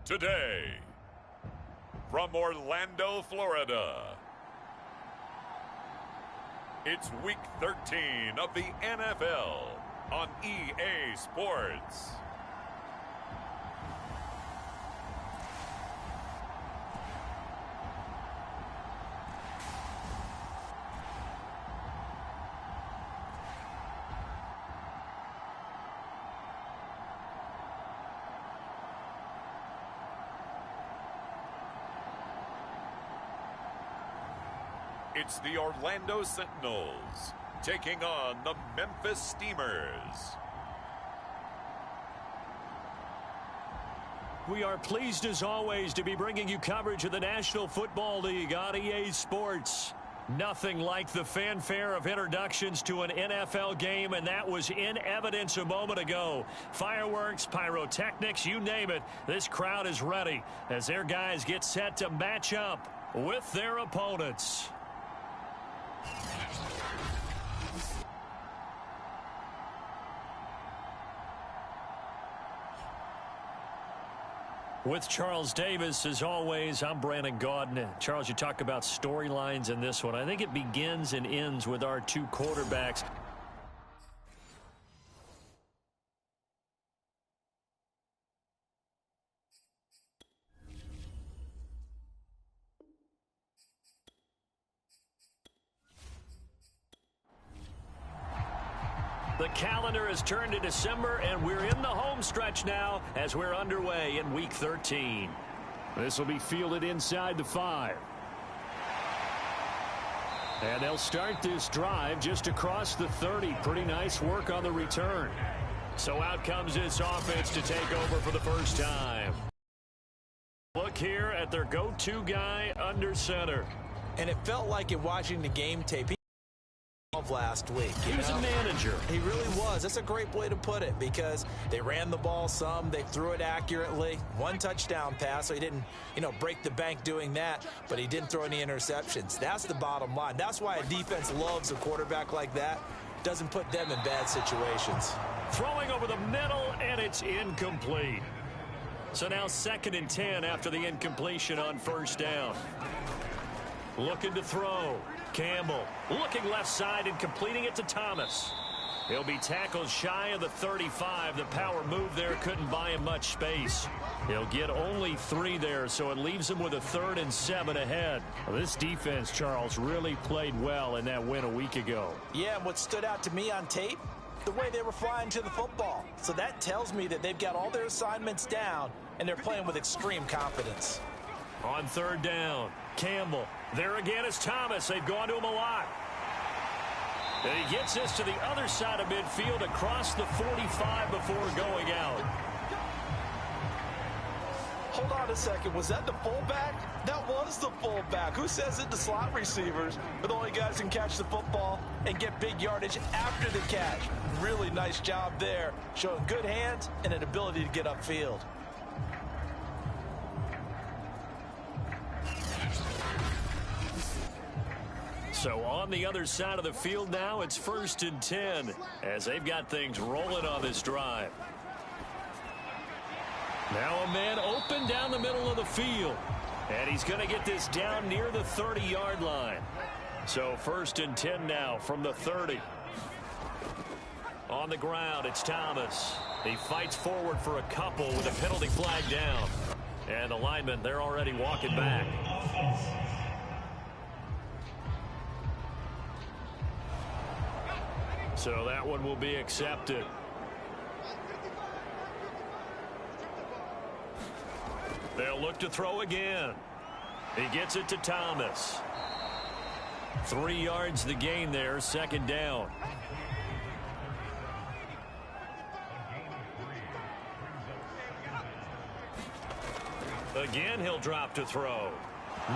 Today, from Orlando, Florida, it's Week 13 of the NFL on EA Sports. It's the Orlando Sentinels taking on the Memphis Steamers. We are pleased as always to be bringing you coverage of the National Football League on EA Sports. Nothing like the fanfare of introductions to an NFL game, and that was in evidence a moment ago. Fireworks, pyrotechnics, you name it. This crowd is ready as their guys get set to match up with their opponents. With Charles Davis, as always, I'm Brandon Gaudin. Charles, you talk about storylines in this one. I think it begins and ends with our two quarterbacks. The calendar has turned to December, and we're in the home stretch now as we're underway in Week 13. This will be fielded inside the 5. And they'll start this drive just across the 30. Pretty nice work on the return. So out comes this offense to take over for the first time. Look here at their go-to guy under center. And it felt like in watching the game tape, last week. He was a manager. He really was. That's a great way to put it because they ran the ball some, they threw it accurately. One touchdown pass, so he didn't, break the bank doing that, but he didn't throw any interceptions. That's the bottom line. That's why a defense loves a quarterback like that. Doesn't put them in bad situations. Throwing over the middle, and it's incomplete. So now 2nd and 10 after the incompletion on first down. Looking to throw. Campbell looking left side and completing it to Thomas. He'll be tackled shy of the 35. The power move there couldn't buy him much space. He'll get only 3 there, so it leaves him with a 3rd and 7 ahead. Well, this defense, Charles, really played well in that win a week ago. Yeah, and what stood out to me on tape, the way they were flying to the football. So that tells me that they've got all their assignments down, and they're playing with extreme confidence. On 3rd down, Campbell. There again is Thomas. They've gone to him a lot. And he gets this to the other side of midfield across the 45 before going out. Hold on a second. Was that the fullback? That was the fullback. Who says it? The slot receivers are the only guys who can catch the football and get big yardage after the catch. Really nice job there. Showing good hands and an ability to get upfield. So on the other side of the field now, it's 1st and 10 as they've got things rolling on this drive. Now a man open down the middle of the field. And he's going to get this down near the 30-yard line. So 1st and 10 now from the 30. On the ground, it's Thomas. He fights forward for a couple with a penalty flag down. And the linemen, they're already walking back. So that one will be accepted. They'll look to throw again. He gets it to Thomas. 3 yards the gain there, 2nd down. Again, he'll drop to throw.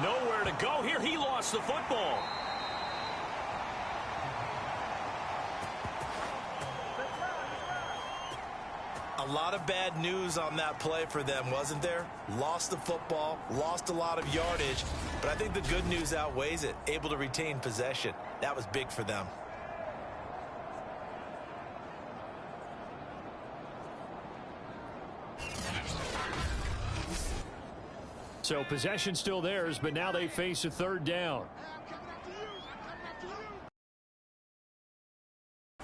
Nowhere to go here. He lost the football. A lot of bad news on that play for them, wasn't there? Lost the football, lost a lot of yardage, but I think the good news outweighs it. Able to retain possession. That was big for them. So possession still theirs, but now they face a third down.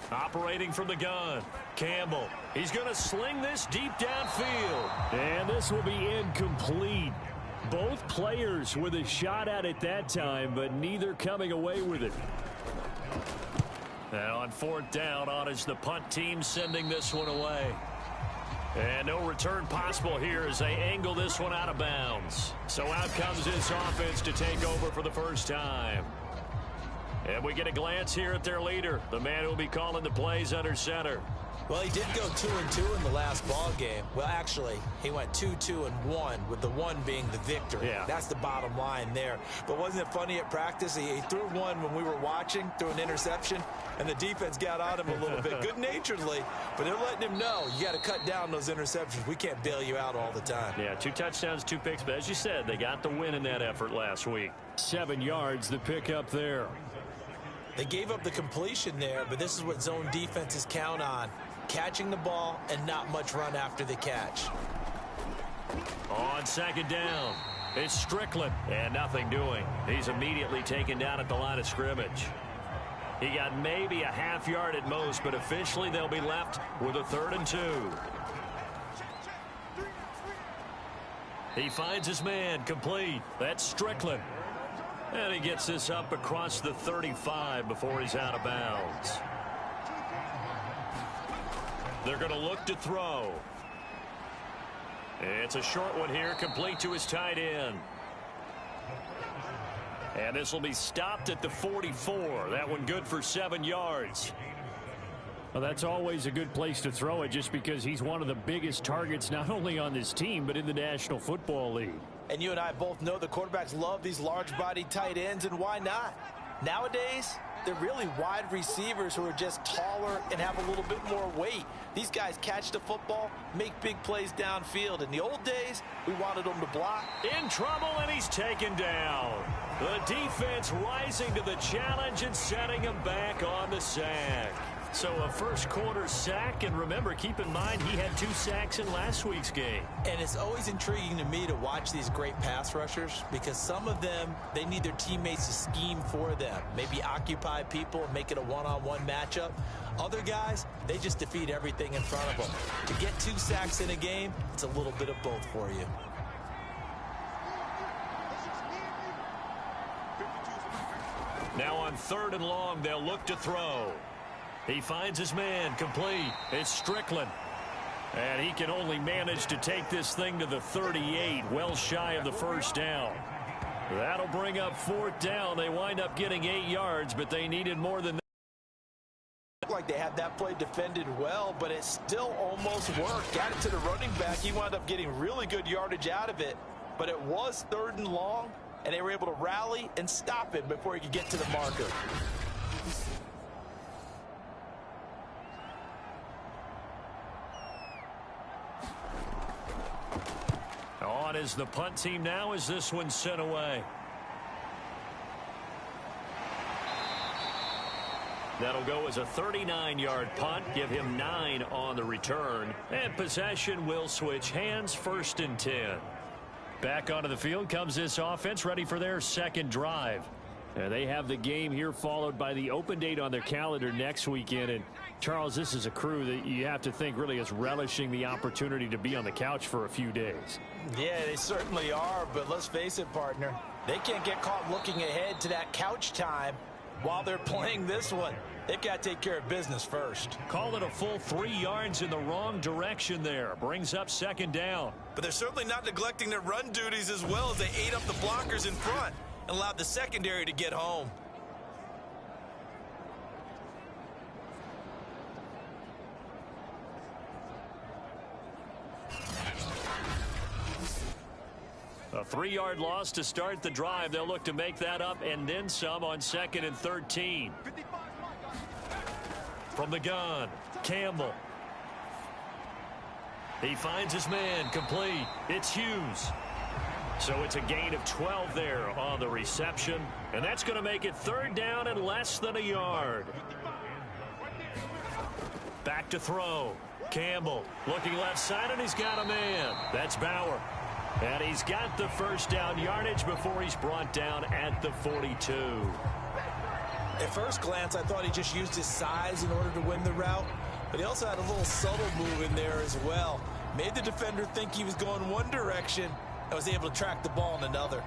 Operating from the gun, Campbell. He's going to sling this deep downfield. And this will be incomplete. Both players with a shot at it that time, but neither coming away with it. Now on fourth down, on is the punt team sending this one away. And no return possible here as they angle this one out of bounds. So out comes this offense to take over for the first time. And we get a glance here at their leader, the man who will be calling the plays under center. Well, he did go 2-2 in the last ball game. Well, actually, he went 2-2-1, with the one being the victory. Yeah. That's the bottom line there. But wasn't it funny at practice? He threw one when we were watching, threw an interception, and the defense got on him a little bit, good-naturedly. But they're letting him know, you got to cut down those interceptions. We can't bail you out all the time. Yeah, 2 touchdowns, 2 picks. But as you said, they got the win in that effort last week. 7 yards, the pickup there. They gave up the completion there, but this is what zone defenses count on. Catching the ball and not much run after the catch. On second down, it's Strickland, and nothing doing. He's immediately taken down at the line of scrimmage. He got maybe a half yard at most, but officially they'll be left with a 3rd and 2. He finds his man, complete. That's Strickland. And he gets this up across the 35 before he's out of bounds. They're going to look to throw. It's a short one here, complete to his tight end. And this will be stopped at the 44. That one good for 7 yards. Well, that's always a good place to throw it, just because he's one of the biggest targets not only on this team but in the National Football League. And you and I both know the quarterbacks love these large-bodied tight ends, and why not? Nowadays, they're really wide receivers who are just taller and have a little bit more weight. These guys catch the football, make big plays downfield. In the old days, we wanted them to block. In trouble, and he's taken down. The defense rising to the challenge and setting him back on the sack. So a first quarter sack, and remember, keep in mind he had 2 sacks in last week's game. And it's always intriguing to me to watch these great pass rushers, because some of them, they need their teammates to scheme for them. Maybe occupy people and make it a one-on-one matchup. Other guys, they just defeat everything in front of them. To get 2 sacks in a game, it's a little bit of both for you. Now on 3rd and long, they'll look to throw. He finds his man, complete. It's Strickland. And he can only manage to take this thing to the 38, well shy of the first down. That'll bring up 4th down. They wind up getting 8 yards, but they needed more than that. Like they had that play defended well, but it still almost worked. Got it to the running back. He wound up getting really good yardage out of it, but it was 3rd and long, and they were able to rally and stop him before he could get to the marker. On is the punt team now as this one's sent away. That'll go as a 39-yard punt, give him 9 on the return, and possession will switch hands, 1st and 10. Back onto the field comes this offense, ready for their second drive. And they have the game here followed by the open date on their calendar next weekend. And Charles, this is a crew that you have to think really is relishing the opportunity to be on the couch for a few days. Yeah, they certainly are, but let's face it, partner. They can't get caught looking ahead to that couch time while they're playing this one. They've got to take care of business first. Call it a full 3 yards in the wrong direction there. Brings up 2nd down. But they're certainly not neglecting their run duties as well, as they ate up the blockers in front and allowed the secondary to get home. A 3-yard loss to start the drive. They'll look to make that up and then some on 2nd and 13. From the gun, Campbell. He finds his man, complete. It's Hughes. So it's a gain of 12 there on the reception. And that's going to make it 3rd down and less than a yard. Back to throw. Campbell looking left side, and he's got a man. That's Bauer. And he's got the first down yardage before he's brought down at the 42. At first glance, I thought he just used his size in order to win the route, but he also had a little subtle move in there as well. Made the defender think he was going one direction and was able to track the ball in another.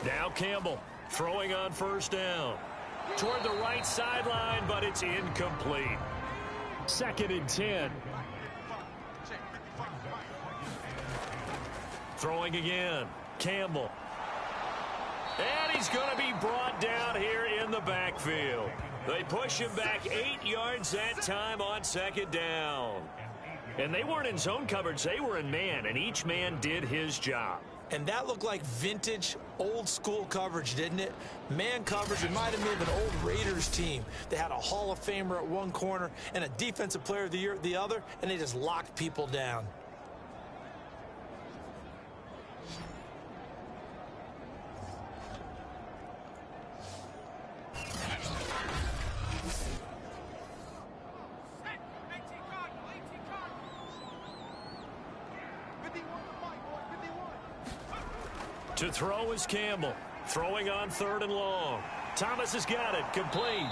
Now Campbell throwing on first down. Toward the right sideline, but it's incomplete. 2nd and 10. Throwing again. Campbell. And he's going to be brought down here in the backfield. They push him back 8 yards that time on 2nd down. And they weren't in zone coverage. They were in man, and each man did his job. And that looked like vintage, old-school coverage, didn't it? Man coverage reminded me of an old Raiders team. They had a Hall of Famer at one corner and a Defensive Player of the Year at the other, and they just locked people down. To throw is Campbell. Throwing on 3rd and long. Thomas has got it. Complete.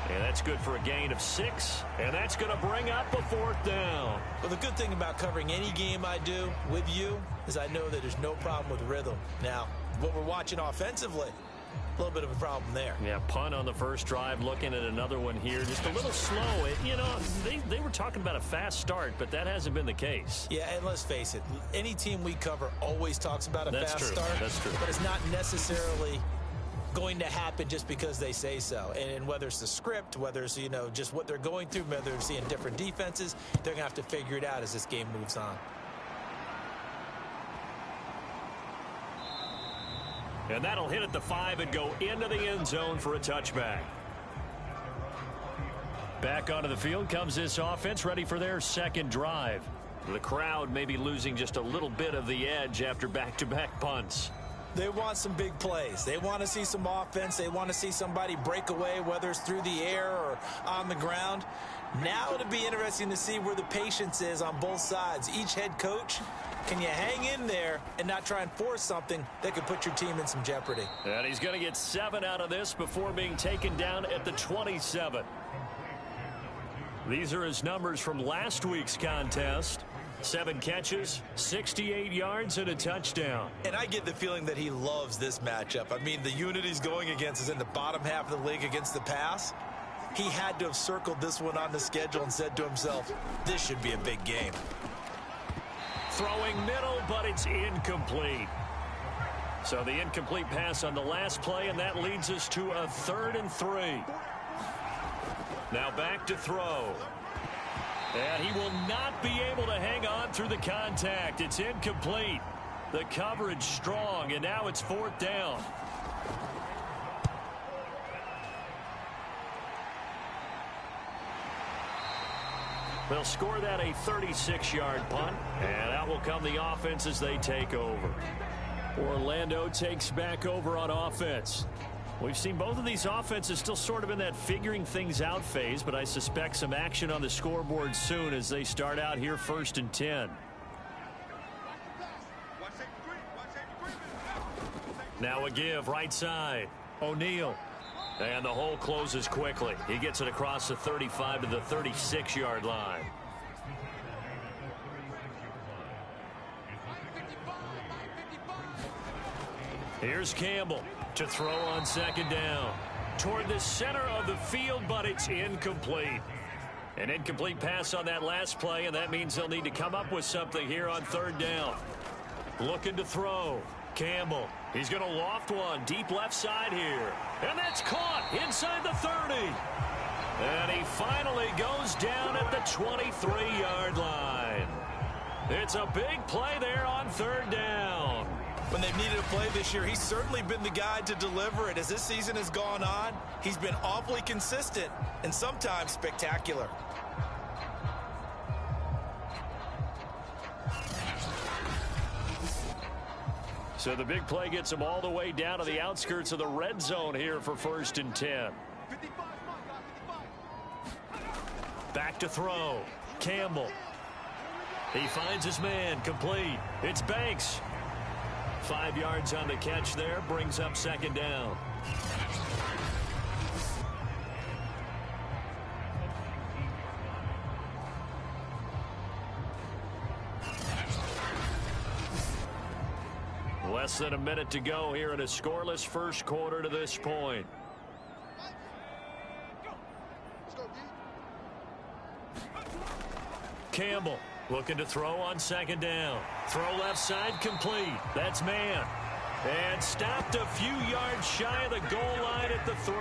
And that's good for a gain of 6. And that's going to bring up a 4th down. Well, the good thing about covering any game I do with you is I know that there's no problem with rhythm. Now, what we're watching offensively, a little bit of a problem there. Yeah, punt on the first drive, looking at another one here. Just a little slow. They were talking about a fast start, but that hasn't been the case. Yeah, and let's face it, any team we cover always talks about a fast start. That's true. But it's not necessarily going to happen just because they say so. And whether it's the script, whether it's, just what they're going through, whether they're seeing different defenses, they're going to have to figure it out as this game moves on. And that'll hit at the 5 and go into the end zone for a touchback. Back onto the field comes this offense, ready for their 2nd drive. The crowd may be losing just a little bit of the edge after back-to-back punts. They want some big plays. They want to see some offense. They want to see somebody break away, whether it's through the air or on the ground. Now it'll be interesting to see where the patience is on both sides. Each head coach, can you hang in there and not try and force something that could put your team in some jeopardy? And he's going to get 7 out of this before being taken down at the 27. These are his numbers from last week's contest. 7 catches, 68 yards, and a touchdown. And I get the feeling that he loves this matchup. I mean, the unit he's going against is in the bottom half of the league against the pass. He had to have circled this one on the schedule and said to himself, this should be a big game. Throwing middle, but it's incomplete. So the incomplete pass on the last play, and that leads us to a 3rd and 3. Now back to throw. And he will not be able to hang on through the contact. It's incomplete. The coverage strong, and now it's 4th down. They'll score that a 36-yard punt, and out will come the offense as they take over. Orlando takes back over on offense. We've seen both of these offenses still sort of in that figuring things out phase, but I suspect some action on the scoreboard soon as they start out here 1st and 10. Now a give right side. O'Neal. And the hole closes quickly. He gets it across the 35 to the 36-yard line. Here's Campbell to throw on 2nd down. Toward the center of the field, but it's incomplete. An incomplete pass on that last play, and that means they'll need to come up with something here on 3rd down. Looking to throw. Campbell. He's going to loft one deep left side here. And that's caught inside the 30. And he finally goes down at the 23-yard line. It's a big play there on 3rd down. When they've needed a play this year, he's certainly been the guy to deliver it. As this season has gone on, he's been awfully consistent and sometimes spectacular. So the big play gets them all the way down to the outskirts of the red zone here for 1st and 10. Back to throw. Campbell. He finds his man. Complete. It's Banks. 5 yards on the catch there. Brings up 2nd down. Less than a minute to go here in a scoreless first quarter to this point. Campbell looking to throw on 2nd down. Throw left side, complete. That's man. And stopped a few yards shy of the goal line at the 3.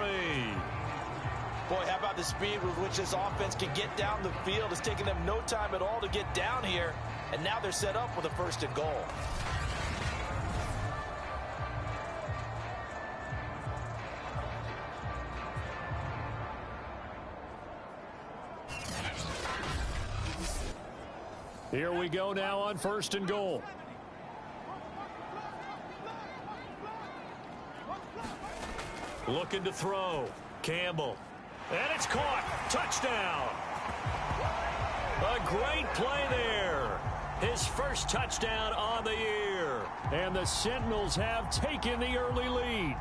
Boy, how about the speed with which this offense can get down the field? It's taken them no time at all to get down here, and now they're set up with a 1st and goal. Here we go now on 1st and goal. Looking to throw. Campbell. And it's caught. Touchdown. A great play there. His first touchdown on the year. And the Sentinels have taken the early lead.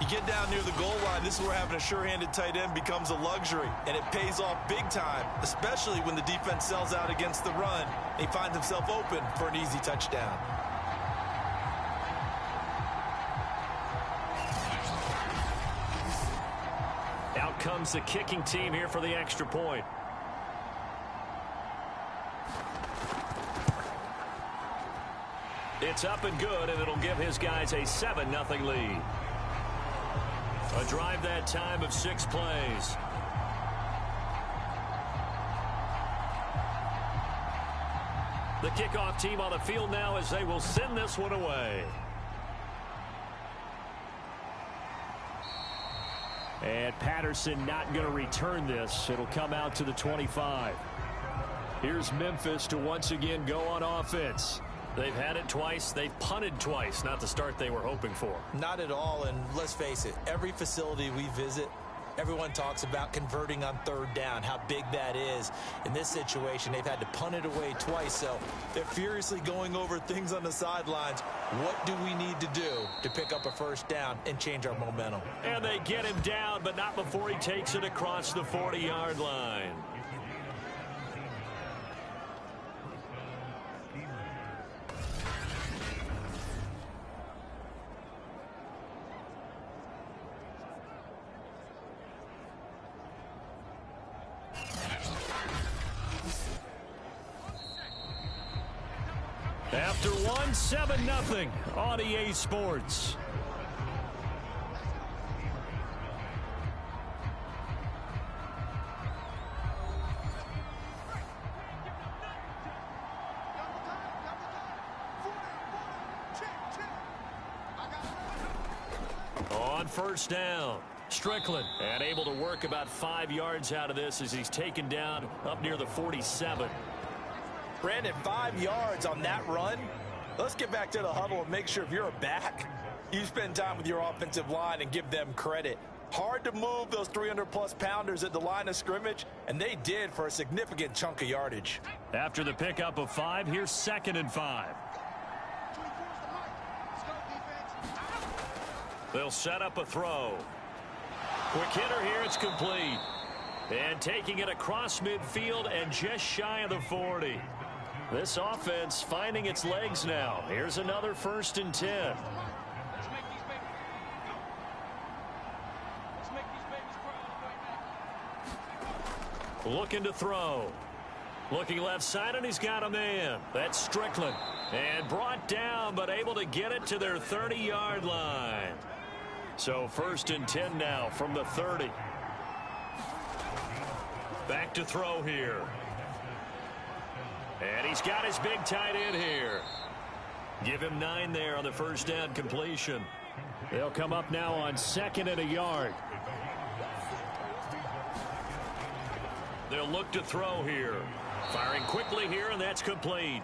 You get down near the goal line, this is where having a sure-handed tight end becomes a luxury, and it pays off big time, especially when the defense sells out against the run. He finds himself open for an easy touchdown. Out comes the kicking team here for the extra point. It's up and good, and it'll give his guys a 7-0 lead. A drive that time of 6 plays. The kickoff team on the field now as they will send this one away. And Patterson not going to return this. It'll come out to the 25. Here's Memphis to once again go on offense. They've had it twice. They've punted twice. Not the start they were hoping for. Not at all, and let's face it, every facility we visit, everyone talks about converting on 3rd down, how big that is. In this situation, they've had to punt it away twice, so they're furiously going over things on the sidelines. What do we need to do to pick up a 1st down and change our momentum? And they get him down, but not before he takes it across the 40-yard line. After one, 7-0 on EA Sports. On 1st down, Strickland, and able to work about 5 yards out of this as he's taken down up near the 47. Brandon, 5 yards on that run. Let's get back to the huddle and make sure if you're a back, you spend time with your offensive line and give them credit. Hard to move those 300-plus pounders at the line of scrimmage, and they did for a significant chunk of yardage. After the pickup of 5, here's 2nd and 5. They'll set up a throw. Quick hitter here, it's complete. And taking it across midfield and just shy of the 40. This offense finding its legs now. Here's another 1st and 10. Looking to throw. Looking left side, and he's got a man. That's Strickland. And brought down, but able to get it to their 30-yard line. So 1st and 10 now from the 30. Back to throw here. And he's got his big tight end here. Give him 9 there on the 1st down completion. They'll come up now on 2nd and a yard. They'll look to throw here. Firing quickly here, and that's complete.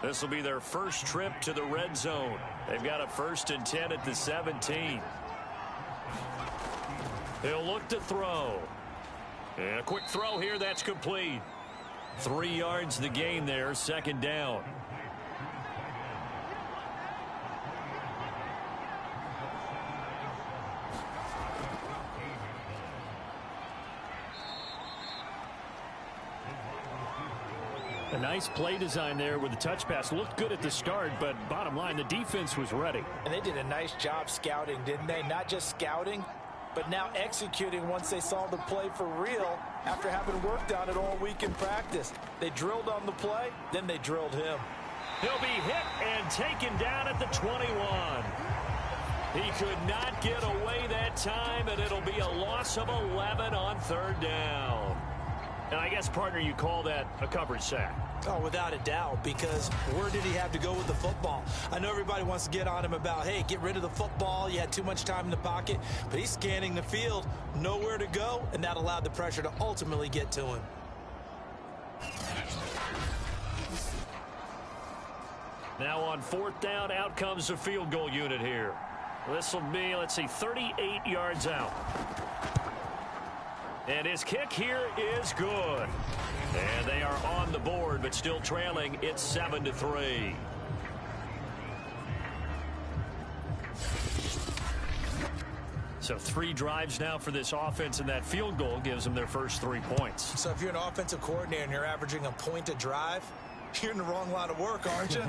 This will be their first trip to the red zone. They've got a 1st and 10 at the 17. He'll look to throw. And a quick throw here, that's complete. 3 yards the gain there, 2nd down. A nice play design there with the touch pass. Looked good at the start, but bottom line, the defense was ready. And they did a nice job scouting, didn't they? Not just scouting, but now executing once they saw the play for real after having worked on it all week in practice. They drilled on the play, then they drilled him. He'll be hit and taken down at the 21. He could not get away that time, and it'll be a loss of 11 on 3rd down. And I guess, partner, you call that a coverage sack. Oh, without a doubt, because where did he have to go with the football? I know everybody wants to get on him about, hey, get rid of the football. You had too much time in the pocket. But he's scanning the field, nowhere to go, and that allowed the pressure to ultimately get to him. Now on 4th down, out comes the field goal unit here. This will be, let's see, 38 yards out. And his kick here is good. And they are on the board, but still trailing. It's 7-3. So 3 drives now for this offense, and that field goal gives them their first 3 points. So if you're an offensive coordinator and you're averaging a point a drive, you're in the wrong line of work, aren't you?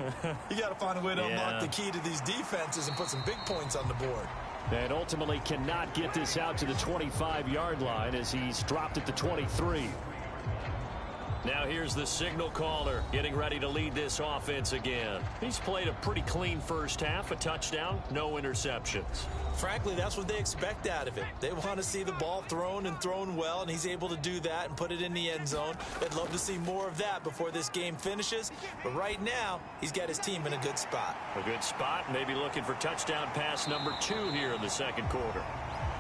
You got to find a way to unlock the key to these defenses and put some big points on the board. And ultimately cannot get this out to the 25-yard line as he's dropped at the 23. Now here's the signal caller getting ready to lead this offense again. He's played a pretty clean first half, a touchdown, no interceptions. Frankly, that's what they expect out of it. They want to see the ball thrown and thrown well, and he's able to do that and put it in the end zone. They'd love to see more of that before this game finishes. But right now, he's got his team in a good spot. A good spot, maybe looking for touchdown pass number 2 here in the 2nd quarter.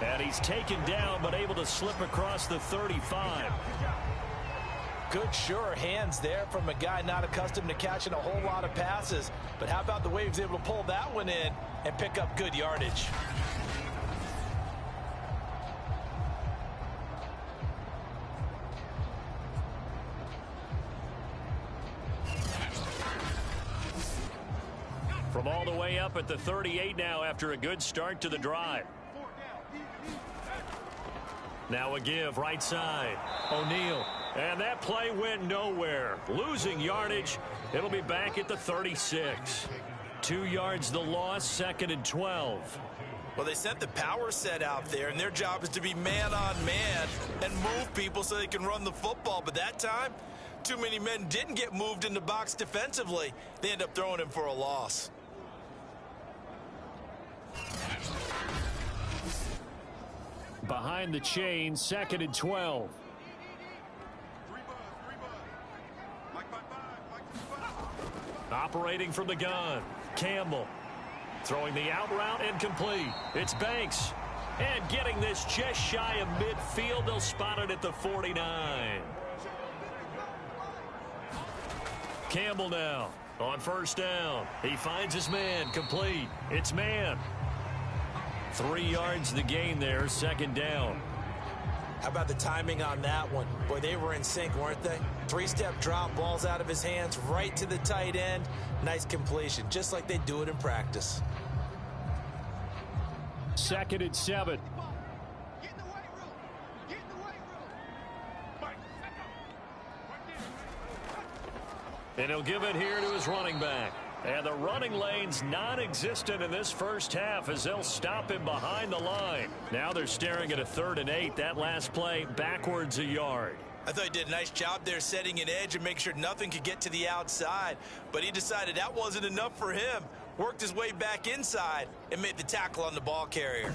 And he's taken down, but able to slip across the 35. Good, sure hands there from a guy not accustomed to catching a whole lot of passes. But how about the way he was able to pull that one in and pick up good yardage? From all the way up at the 38 now after a good start to the drive. Now a give right side. O'Neal. And that play went nowhere. Losing yardage. It'll be back at the 36. 2 yards the loss, 2nd and 12. Well, they sent the power set out there, and their job is to be man-on-man and move people so they can run the football. But that time, too many men didn't get moved in the box defensively. They end up throwing him for a loss. Behind the chain, 2nd and 12. Operating from the gun, Campbell. Throwing the out route and complete. It's Banks. And getting this just shy of midfield. They'll spot it at the 49. Campbell now on 1st down. He finds his man, complete. It's man. 3 yards the gain there, 2nd down. How about the timing on that one? Boy, they were in sync, weren't they? 3-step drop, balls out of his hands, right to the tight end. Nice completion, just like they do it in practice. 2nd and 7. And he'll give it here to his running back. And the running lane's non-existent in this first half as they'll stop him behind the line. Now they're staring at a 3rd and 8. That last play backwards a yard. I thought he did a nice job there setting an edge and make sure nothing could get to the outside. But he decided that wasn't enough for him. Worked his way back inside and made the tackle on the ball carrier.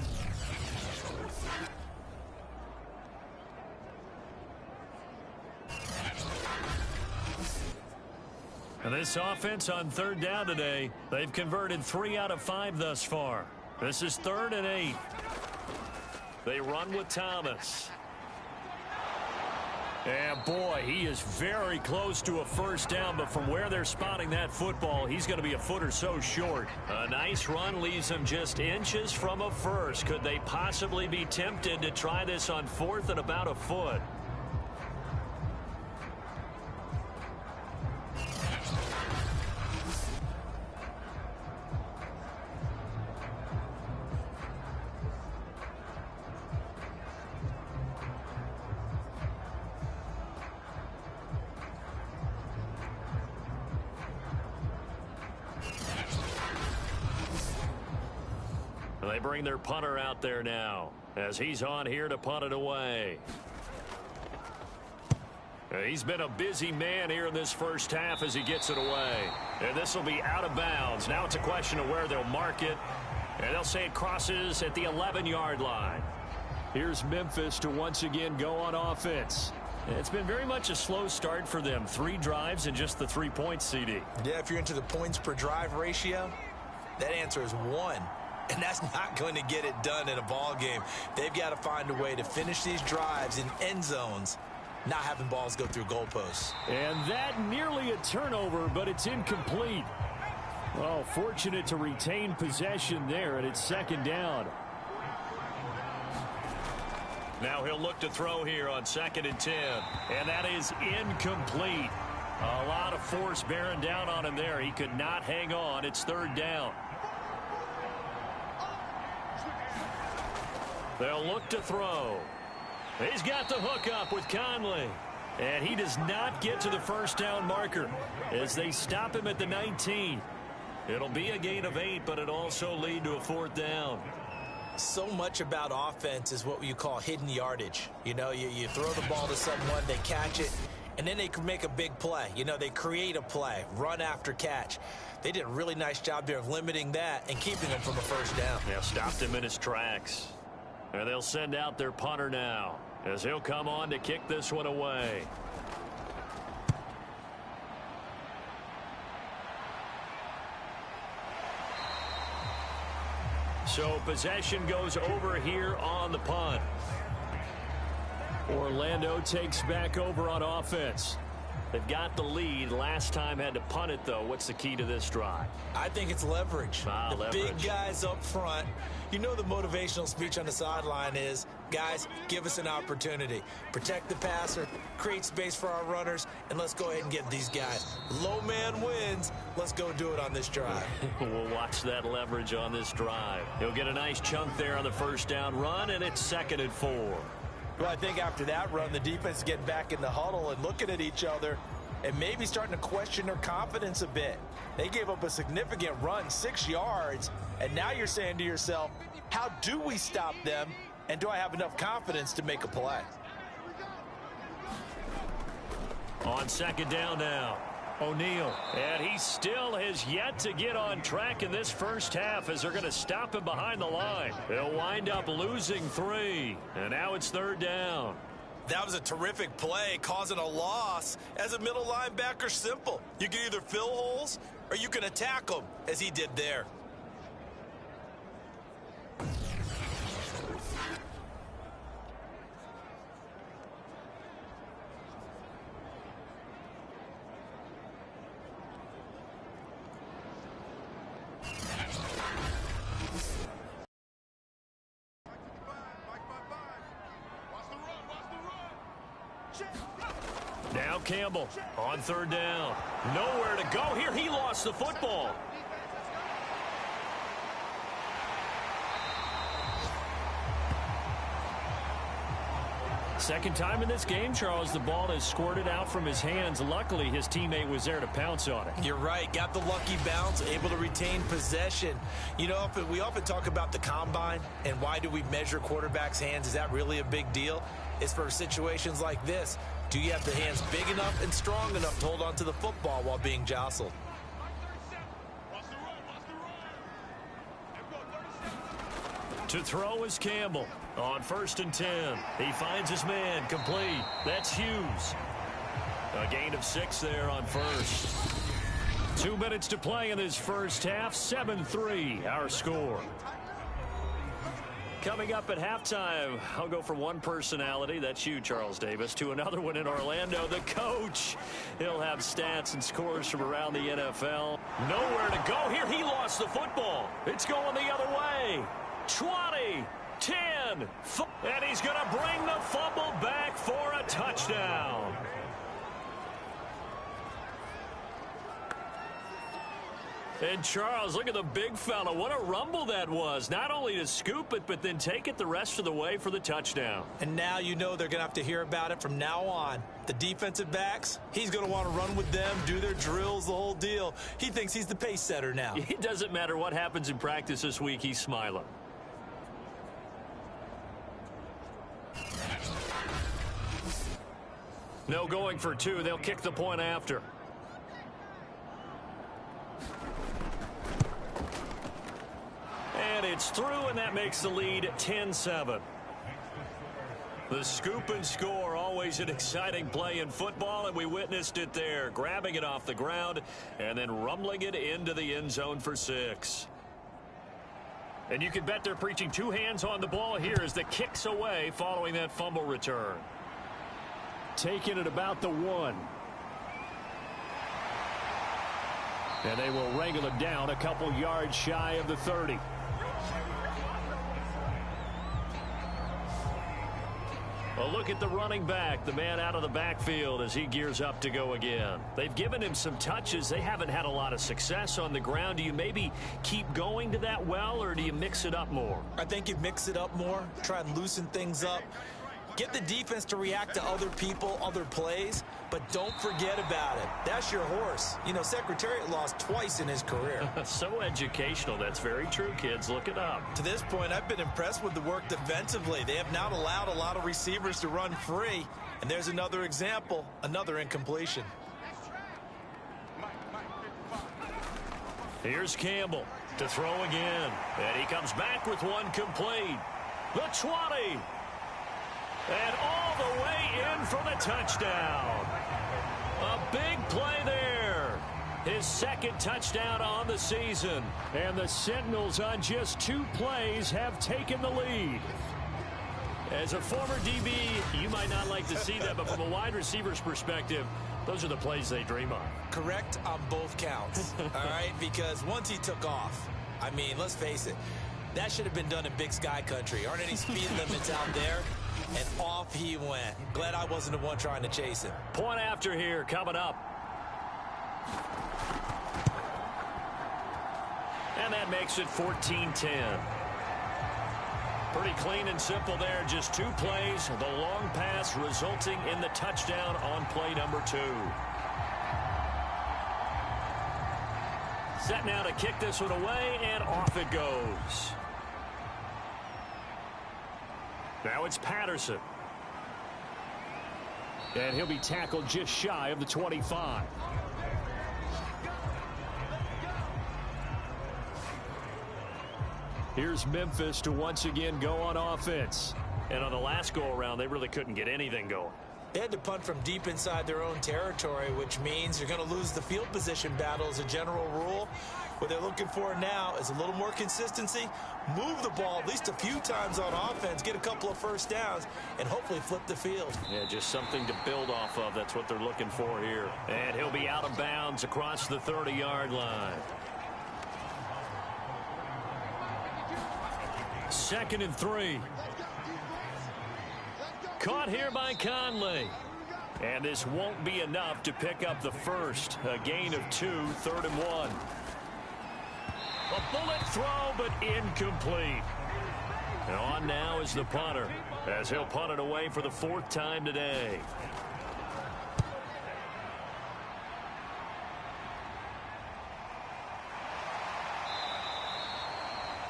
And this offense on 3rd down today, they've converted 3 out of 5 thus far. This is 3rd and 8. They run with Thomas. And boy, he is very close to a first down, but from where they're spotting that football, he's going to be a foot or so short. A nice run leaves him just inches from a first. Could they possibly be tempted to try this on 4th and about a foot? They bring their punter out there now as he's on here to punt it away. He's been a busy man here in this first half as he gets it away. And this will be out of bounds. Now it's a question of where they'll mark it. And they'll say it crosses at the 11-yard line. Here's Memphis to once again go on offense. It's been very much a slow start for them. 3 drives and just the 3 points, CD. Yeah, if you're into the points per drive ratio, that answer is 1. And that's not going to get it done in a ball game. They've got to find a way to finish these drives in end zones, not having balls go through goalposts. And that nearly a turnover, but it's incomplete. Well, fortunate to retain possession there, and it's 2nd down. Now he'll look to throw here on 2nd and 10. And that is incomplete. A lot of force bearing down on him there. He could not hang on. It's 3rd down. They'll look to throw. He's got the hook up with Conley. And he does not get to the first down marker as they stop him at the 19. It'll be a gain of 8, but it'll also lead to a 4th down. So much about offense is what you call hidden yardage. You know, you throw the ball to someone, they catch it, and then they can make a big play. You know, they create a play, run after catch. They did a really nice job there of limiting that and keeping him from a first down. Yeah, stopped him in his tracks. And they'll send out their punter now as he'll come on to kick this one away. So possession goes over here on the punt. Orlando takes back over on offense. They've got the lead. Last time had to punt it, though. What's the key to this drive? I think it's leverage. Leverage. Big guys up front. You know the motivational speech on the sideline is, guys, give us an opportunity. Protect the passer, create space for our runners, and let's go ahead and get these guys. Low man wins. Let's go do it on this drive. We'll watch that leverage on this drive. He'll get a nice chunk there on the first down run, and it's 2nd and 4. Well, I think after that run, the defense is getting back in the huddle and looking at each other and maybe starting to question their confidence a bit. They gave up a significant run, 6 yards, and now you're saying to yourself, how do we stop them, and do I have enough confidence to make a play? On 2nd down now, O'Neal. And he still has yet to get on track in this first half as they're going to stop him behind the line. They'll wind up losing 3. And now it's 3rd down. That was a terrific play, causing a loss. As a middle linebacker, simple. You can either fill holes or you can attack them, as he did there. Now Campbell on 3rd down. Nowhere to go here. He lost the football. Second time in this game, Charles, the ball has squirted out from his hands. Luckily, his teammate was there to pounce on it. You're right. Got the lucky bounce, able to retain possession. You know, we often talk about the combine and why do we measure quarterbacks' hands. Is that really a big deal? It's for situations like this. Do you have the hands big enough and strong enough to hold on to the football while being jostled? To throw is Campbell on 1st and 10. He finds his man complete. That's Hughes. A gain of 6 there on 1st. 2 minutes to play in this first half. 7-3 our score. Coming up at halftime, I'll go from one personality, that's you, Charles Davis, to another one in Orlando, the coach. He'll have stats and scores from around the NFL. Nowhere to go here. He lost the football. It's going the other way. 20, 10, and he's going to bring the fumble back for a touchdown. And Charles, look at the big fella. What a rumble that was. Not only to scoop it, but then take it the rest of the way for the touchdown. And now you know they're going to have to hear about it from now on. The defensive backs, he's going to want to run with them, do their drills, the whole deal. He thinks he's the pace setter now. It doesn't matter what happens in practice this week. He's smiling. No going for two. They'll kick the point after. And it's through, and that makes the lead 10-7. The scoop and score, always an exciting play in football, and we witnessed it there, grabbing it off the ground and then rumbling it into the end zone for 6. And you can bet they're preaching two hands on the ball here as the kick's away following that fumble return. Taking it about the 1. And they will wrangle him down a couple yards shy of the 30. Well, look at the running back, the man out of the backfield as he gears up to go again. They've given him some touches. They haven't had a lot of success on the ground. Do you maybe keep going to that well, or do you mix it up more? I think you mix it up more, try and loosen things up. Get the defense to react to other people, other plays, but don't forget about it. That's your horse. You know, Secretariat lost twice in his career. So educational. That's very true, kids. Look it up. To this point, I've been impressed with the work defensively. They have not allowed a lot of receivers to run free. And there's another example, another incompletion. Here's Campbell to throw again. And he comes back with one complete. The 20. And all the way in for the touchdown. A big play there. His second touchdown on the season. And the Sentinels on just 2 plays have taken the lead. As a former DB, you might not like to see that, but from a wide receiver's perspective, those are the plays they dream of. Correct on both counts, all right? Because once he took off, I mean, let's face it, that should have been done in Big Sky country. Aren't any speed limits out there? And off he went. Glad I wasn't the one trying to chase him. Point after here coming up. And that makes it 14-10. Pretty clean and simple there. Just 2 plays. The long pass resulting in the touchdown on play number 2. Set now to kick this one away, and off it goes. Now it's Patterson. And he'll be tackled just shy of the 25. Here's Memphis to once again go on offense. And on the last go-around, they really couldn't get anything going. They had to punt from deep inside their own territory, which means you're going to lose the field position battle as a general rule. What they're looking for now is a little more consistency, move the ball at least a few times on offense, get a couple of first downs, and hopefully flip the field. Yeah, just something to build off of. That's what they're looking for here. And he'll be out of bounds across the 30-yard line. 2nd and 3. Caught here by Conley. And this won't be enough to pick up the first. A gain of 2, 3rd and 1. A bullet throw, but incomplete. And on now is the punter, as he'll punt it away for the 4th time today.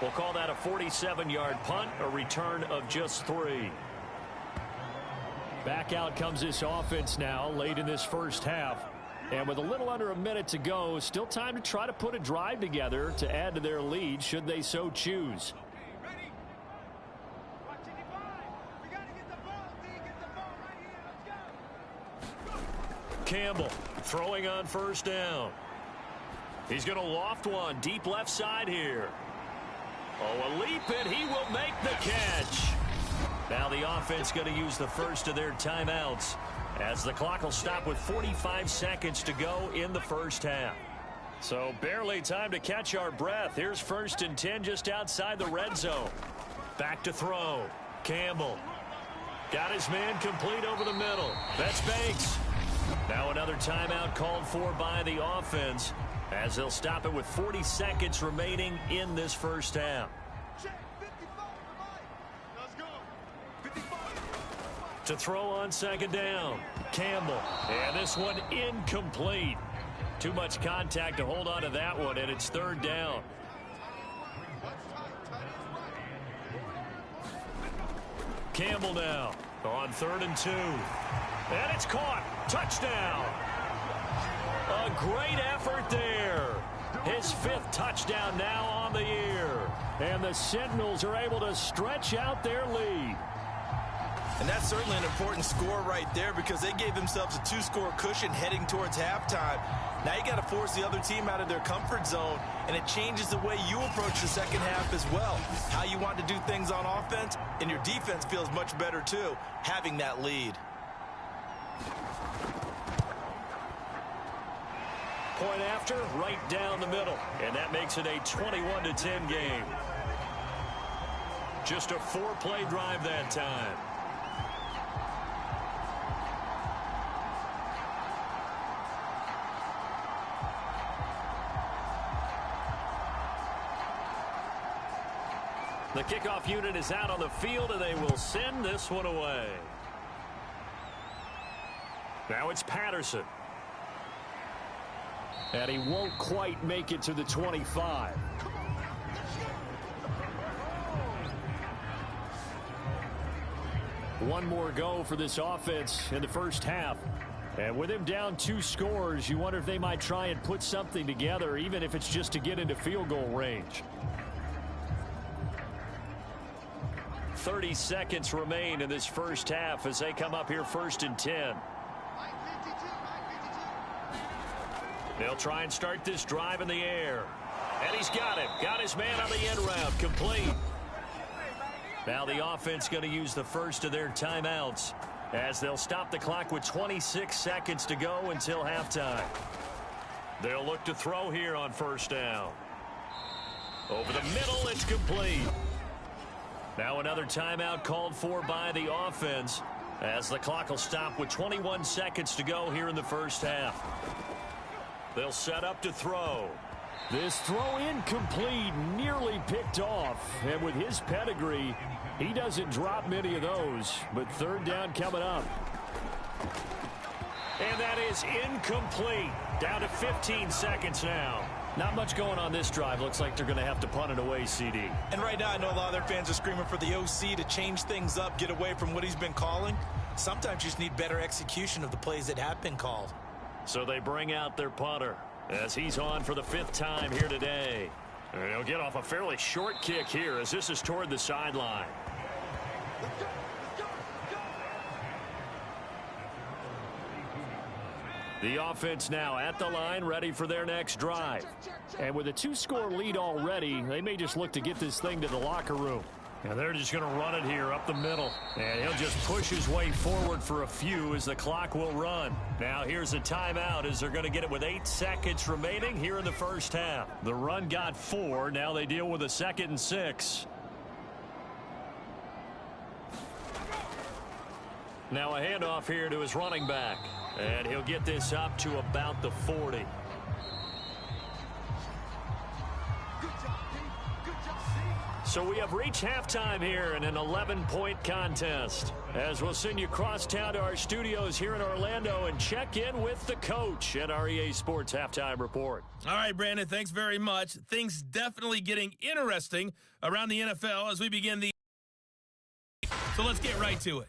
We'll call that a 47-yard punt, a return of just 3. Back out comes this offense now late in this first half. And with a little under a minute to go, still time to try to put a drive together to add to their lead should they so choose. Campbell throwing on 1st down. He's going to loft one deep left side here. Oh, a leap, and he will make the catch. Now the offense going to use the first of their timeouts as the clock will stop with 45 seconds to go in the first half. So barely time to catch our breath. Here's 1st and 10 just outside the red zone. Back to throw. Campbell. Got his man complete over the middle. That's Banks. Now another timeout called for by the offense as they'll stop it with 40 seconds remaining in this first half. To throw on 2nd down. Campbell. And this one incomplete. Too much contact to hold on to that one, and it's 3rd down. Campbell now on 3rd and 2. And it's caught. Touchdown. A great effort there. His 5th touchdown now on the year. And the Sentinels are able to stretch out their lead. And that's certainly an important score right there because they gave themselves a 2-score cushion heading towards halftime. Now you got to force the other team out of their comfort zone, and it changes the way you approach the second half as well. How you want to do things on offense, and your defense feels much better too, having that lead. Point after, right down the middle, and that makes it a 21-10 game. Just a 4-play drive that time. The kickoff unit is out on the field, and they will send this one away. Now it's Patterson. And he won't quite make it to the 25. One more go for this offense in the first half. And with him down 2 scores, you wonder if they might try and put something together, even if it's just to get into field goal range. 30 seconds remain in this first half as they come up here 1st and 10. They'll try and start this drive in the air. And he's got him. Got his man on the end route. Complete. Now the offense going to use the first of their timeouts as they'll stop the clock with 26 seconds to go until halftime. They'll look to throw here on 1st down. Over the middle, it's complete. Now another timeout called for by the offense as the clock will stop with 21 seconds to go here in the first half. They'll set up to throw. This throw incomplete, nearly picked off. And with his pedigree, he doesn't drop many of those. But 3rd down coming up. And that is incomplete. Down to 15 seconds now. Not much going on this drive. Looks like they're going to have to punt it away, CD. And right now I know a lot of their fans are screaming for the OC to change things up, get away from what he's been calling. Sometimes you just need better execution of the plays that have been called. So they bring out their punter as he's on for the 5th time here today. And he'll get off a fairly short kick here as this is toward the sideline. The offense now at the line, ready for their next drive. And with a 2-score lead already, they may just look to get this thing to the locker room. And they're just going to run it here up the middle. And he'll just push his way forward for a few as the clock will run. Now here's a timeout as they're going to get it with 8 seconds remaining here in the first half. The run got 4. Now they deal with a 2nd and 6. Now a handoff here to his running back. And he'll get this up to about the 40. So we have reached halftime here in an 11-point contest. As we'll send you crosstown to our studios here in Orlando and check in with the coach at our EA Sports Halftime Report. All right, Brandon, thanks very much. Things definitely getting interesting around the NFL as we begin the... So let's get right to it.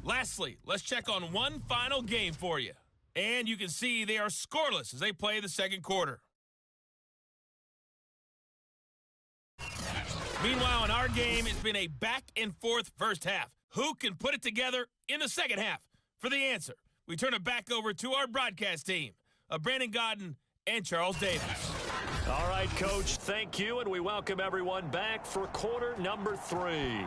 Lastly, let's check on one final game for you. And you can see they are scoreless as they play the second quarter. Meanwhile, in our game, it's been a back-and-forth first half. Who can put it together in the second half? For the answer, we turn it back over to our broadcast team of Brandon Godden and Charles Davis. All right, Coach, thank you, and we welcome everyone back for quarter number 3.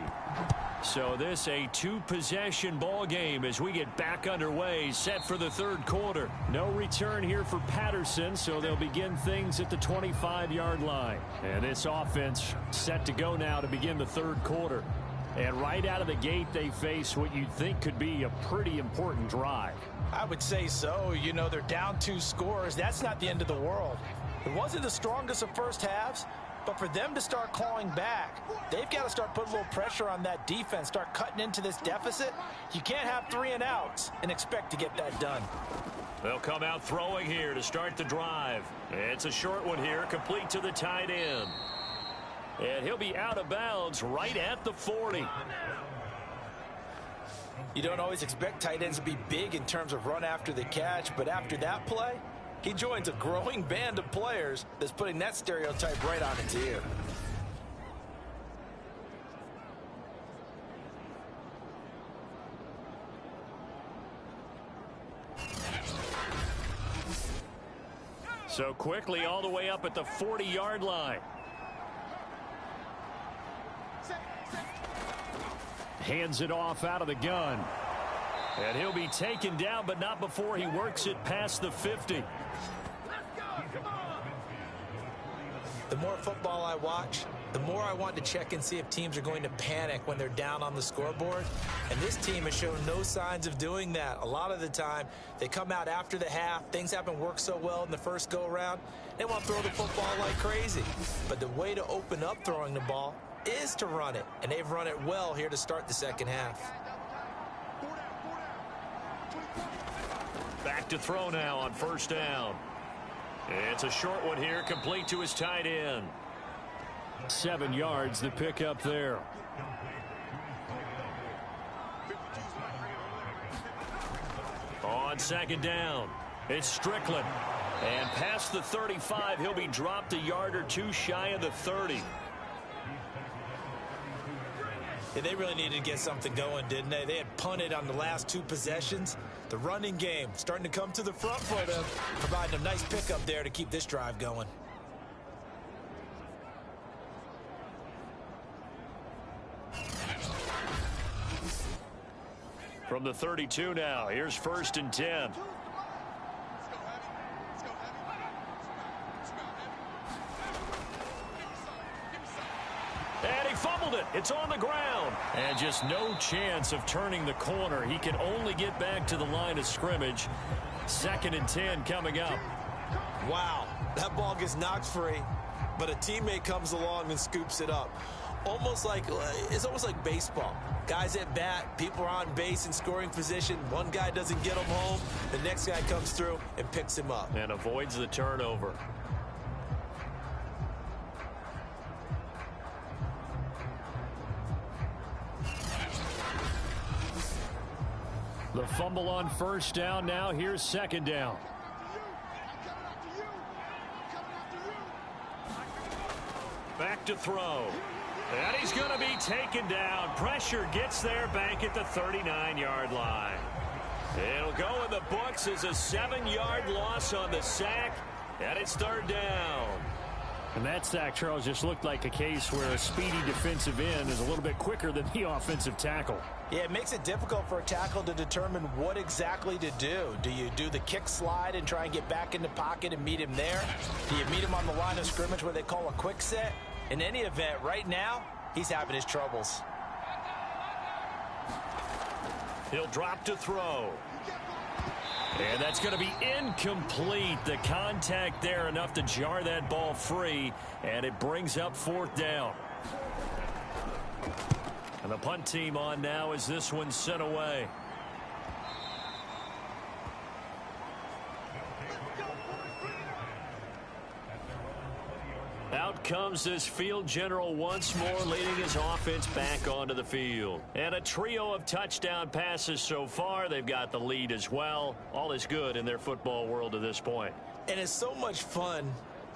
So this a 2-possession ball game as we get back underway, set for the third quarter. No return here for Patterson, so they'll begin things at the 25-yard line. And this offense set to go now to begin the third quarter. And right out of the gate, they face what you'd think could be a pretty important drive. I would say so. You know, they're down 2 scores. That's not the end of the world. It wasn't the strongest of first halves, but for them to start clawing back, they've got to start putting a little pressure on that defense, start cutting into this deficit. You can't have 3 and outs and expect to get that done. They'll come out throwing here to start the drive. It's a short one here, complete to the tight end. And he'll be out of bounds right at the 40. You don't always expect tight ends to be big in terms of run after the catch, but after that play, he joins a growing band of players that's putting that stereotype right on its ear. So quickly all the way up at the 40-yard line. Hands it off out of the gun. And he'll be taken down, but not before he works it past the 50. The more football I watch, the more I want to check and see if teams are going to panic when they're down on the scoreboard. And this team has shown no signs of doing that. A lot of the time, they come out after the half. Things haven't worked so well in the first go-around. They want to throw the football like crazy. But the way to open up throwing the ball is to run it. And they've run it well here to start the second half. Back to throw now on first down. It's a short one here, complete to his tight end. 7 yards the pick up there. On second down, it's Strickland. And past the 35, he'll be dropped a yard or 2 shy of the 30. Yeah, they really needed to get something going, didn't they? They had punted on the last 2 possessions. The running game starting to come to the front for them, providing a nice pickup there to keep this drive going. From the 32 now, here's 1st and 10. And he fumbled it. It's on the ground. And just no chance of turning the corner. He can only get back to the line of scrimmage. 2nd and 10 coming up. Wow, that ball gets knocked free, but a teammate comes along and scoops it up. It's almost like baseball. Guys at bat, people are on base in scoring position. One guy doesn't get him home. The next guy comes through and picks him up. And avoids the turnover. The fumble on first down now. Here's 2nd down. Back to throw. And he's going to be taken down. Pressure gets there back at the 39-yard line. It'll go in the books as a 7-yard loss on the sack. And it's 3rd down. And that sack, Charles, just looked like a case where a speedy defensive end is a little bit quicker than the offensive tackle. Yeah, it makes it difficult for a tackle to determine what exactly to do. Do you do the kick slide and try and get back in the pocket and meet him there? Do you meet him on the line of scrimmage where they call a quick set? In any event, right now, he's having his troubles. He'll drop to throw. And that's going to be incomplete. The contact there enough to jar that ball free, and it brings up 4th down. And the punt team on now as this one's sent away. Out comes this field general once more, leading his offense back onto the field. And a trio of touchdown passes so far. They've got the lead as well. All is good in their football world at this point. And it's so much fun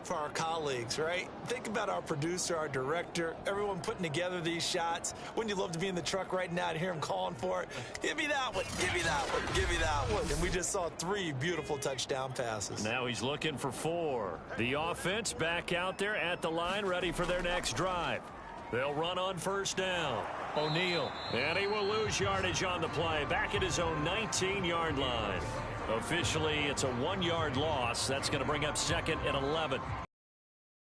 for our colleagues, right? Think about our producer, our director, everyone putting together these shots. Wouldn't you love to be in the truck right now and hear him calling for it? Give me that one, give me that one, give me that one. And we just saw 3 beautiful touchdown passes. Now he's looking for 4. The offense back out there at the line, ready for their next drive. They'll run on first down. O'Neal, and he will lose yardage on the play, back at his own 19-yard line. Officially, it's a 1-yard loss. That's going to bring up 2nd and 11.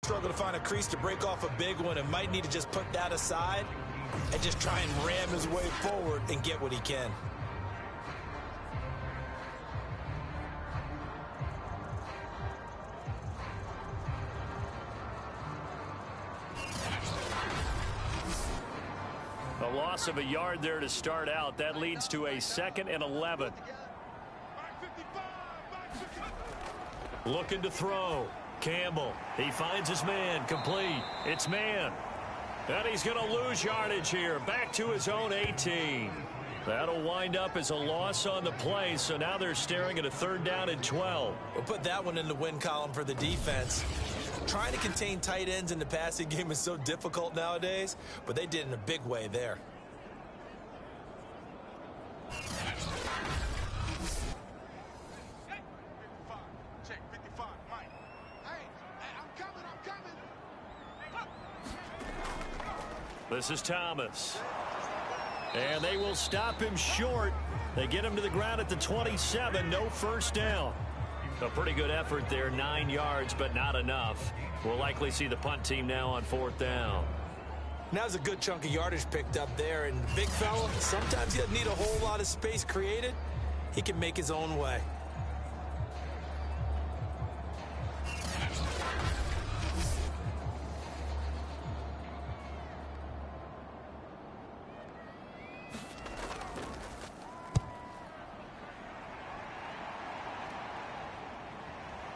Struggle to find a crease to break off a big one and might need to just put that aside and just try and ram his way forward and get what he can. A loss of a yard there to start out. That leads to a 2nd and 11. Looking to throw. Campbell. He finds his man. Complete. It's man. And he's going to lose yardage here. Back to his own 18. That'll wind up as a loss on the play. So now they're staring at a 3rd down and 12. We'll put that one in the win column for the defense. Trying to contain tight ends in the passing game is so difficult nowadays, but they did in a big way there. This is Thomas. And they will stop him short. They get him to the ground at the 27. No first down. A pretty good effort there. 9 yards, but not enough. We'll likely see the punt team now on 4th down. Now's a good chunk of yardage picked up there. And the big fella, sometimes he doesn't need a whole lot of space created. He can make his own way.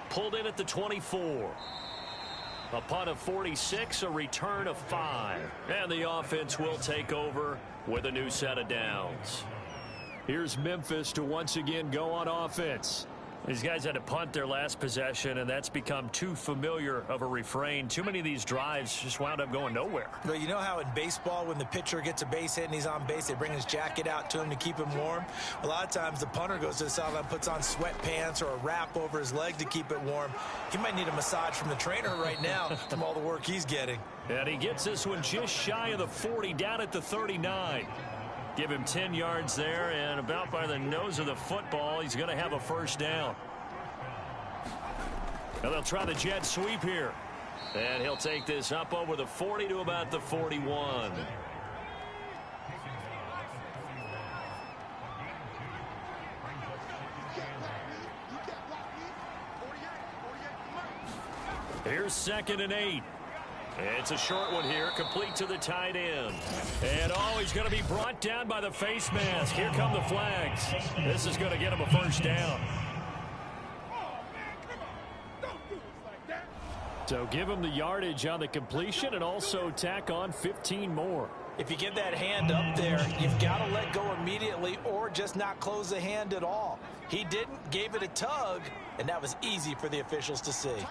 Pulled in at the 24. A punt of 46, a return of 5. And the offense will take over with a new set of downs. Here's Memphis to once again go on offense. These guys had to punt their last possession, and that's become too familiar of a refrain. Too many of these drives just wound up going nowhere. But you know how in baseball, when the pitcher gets a base hit and he's on base, they bring his jacket out to him to keep him warm? A lot of times the punter goes to the sideline, puts on sweatpants or a wrap over his leg to keep it warm. He might need a massage from the trainer right now from all the work he's getting. And he gets this one just shy of the 40, down at the 39. Give him 10 yards there, and about by the nose of the football, he's going to have a first down. And they'll try the jet sweep here. And he'll take this up over the 40 to about the 41. Here's 2nd and 8. It's a short one here, complete to the tight end. And, oh, he's going to be brought down by the face mask. Here come the flags. This is going to get him a first down. So give him the yardage on the completion and also tack on 15 more. If you give that hand up there, you've got to let go immediately or just not close the hand at all. He didn't, gave it a tug, and that was easy for the officials to see.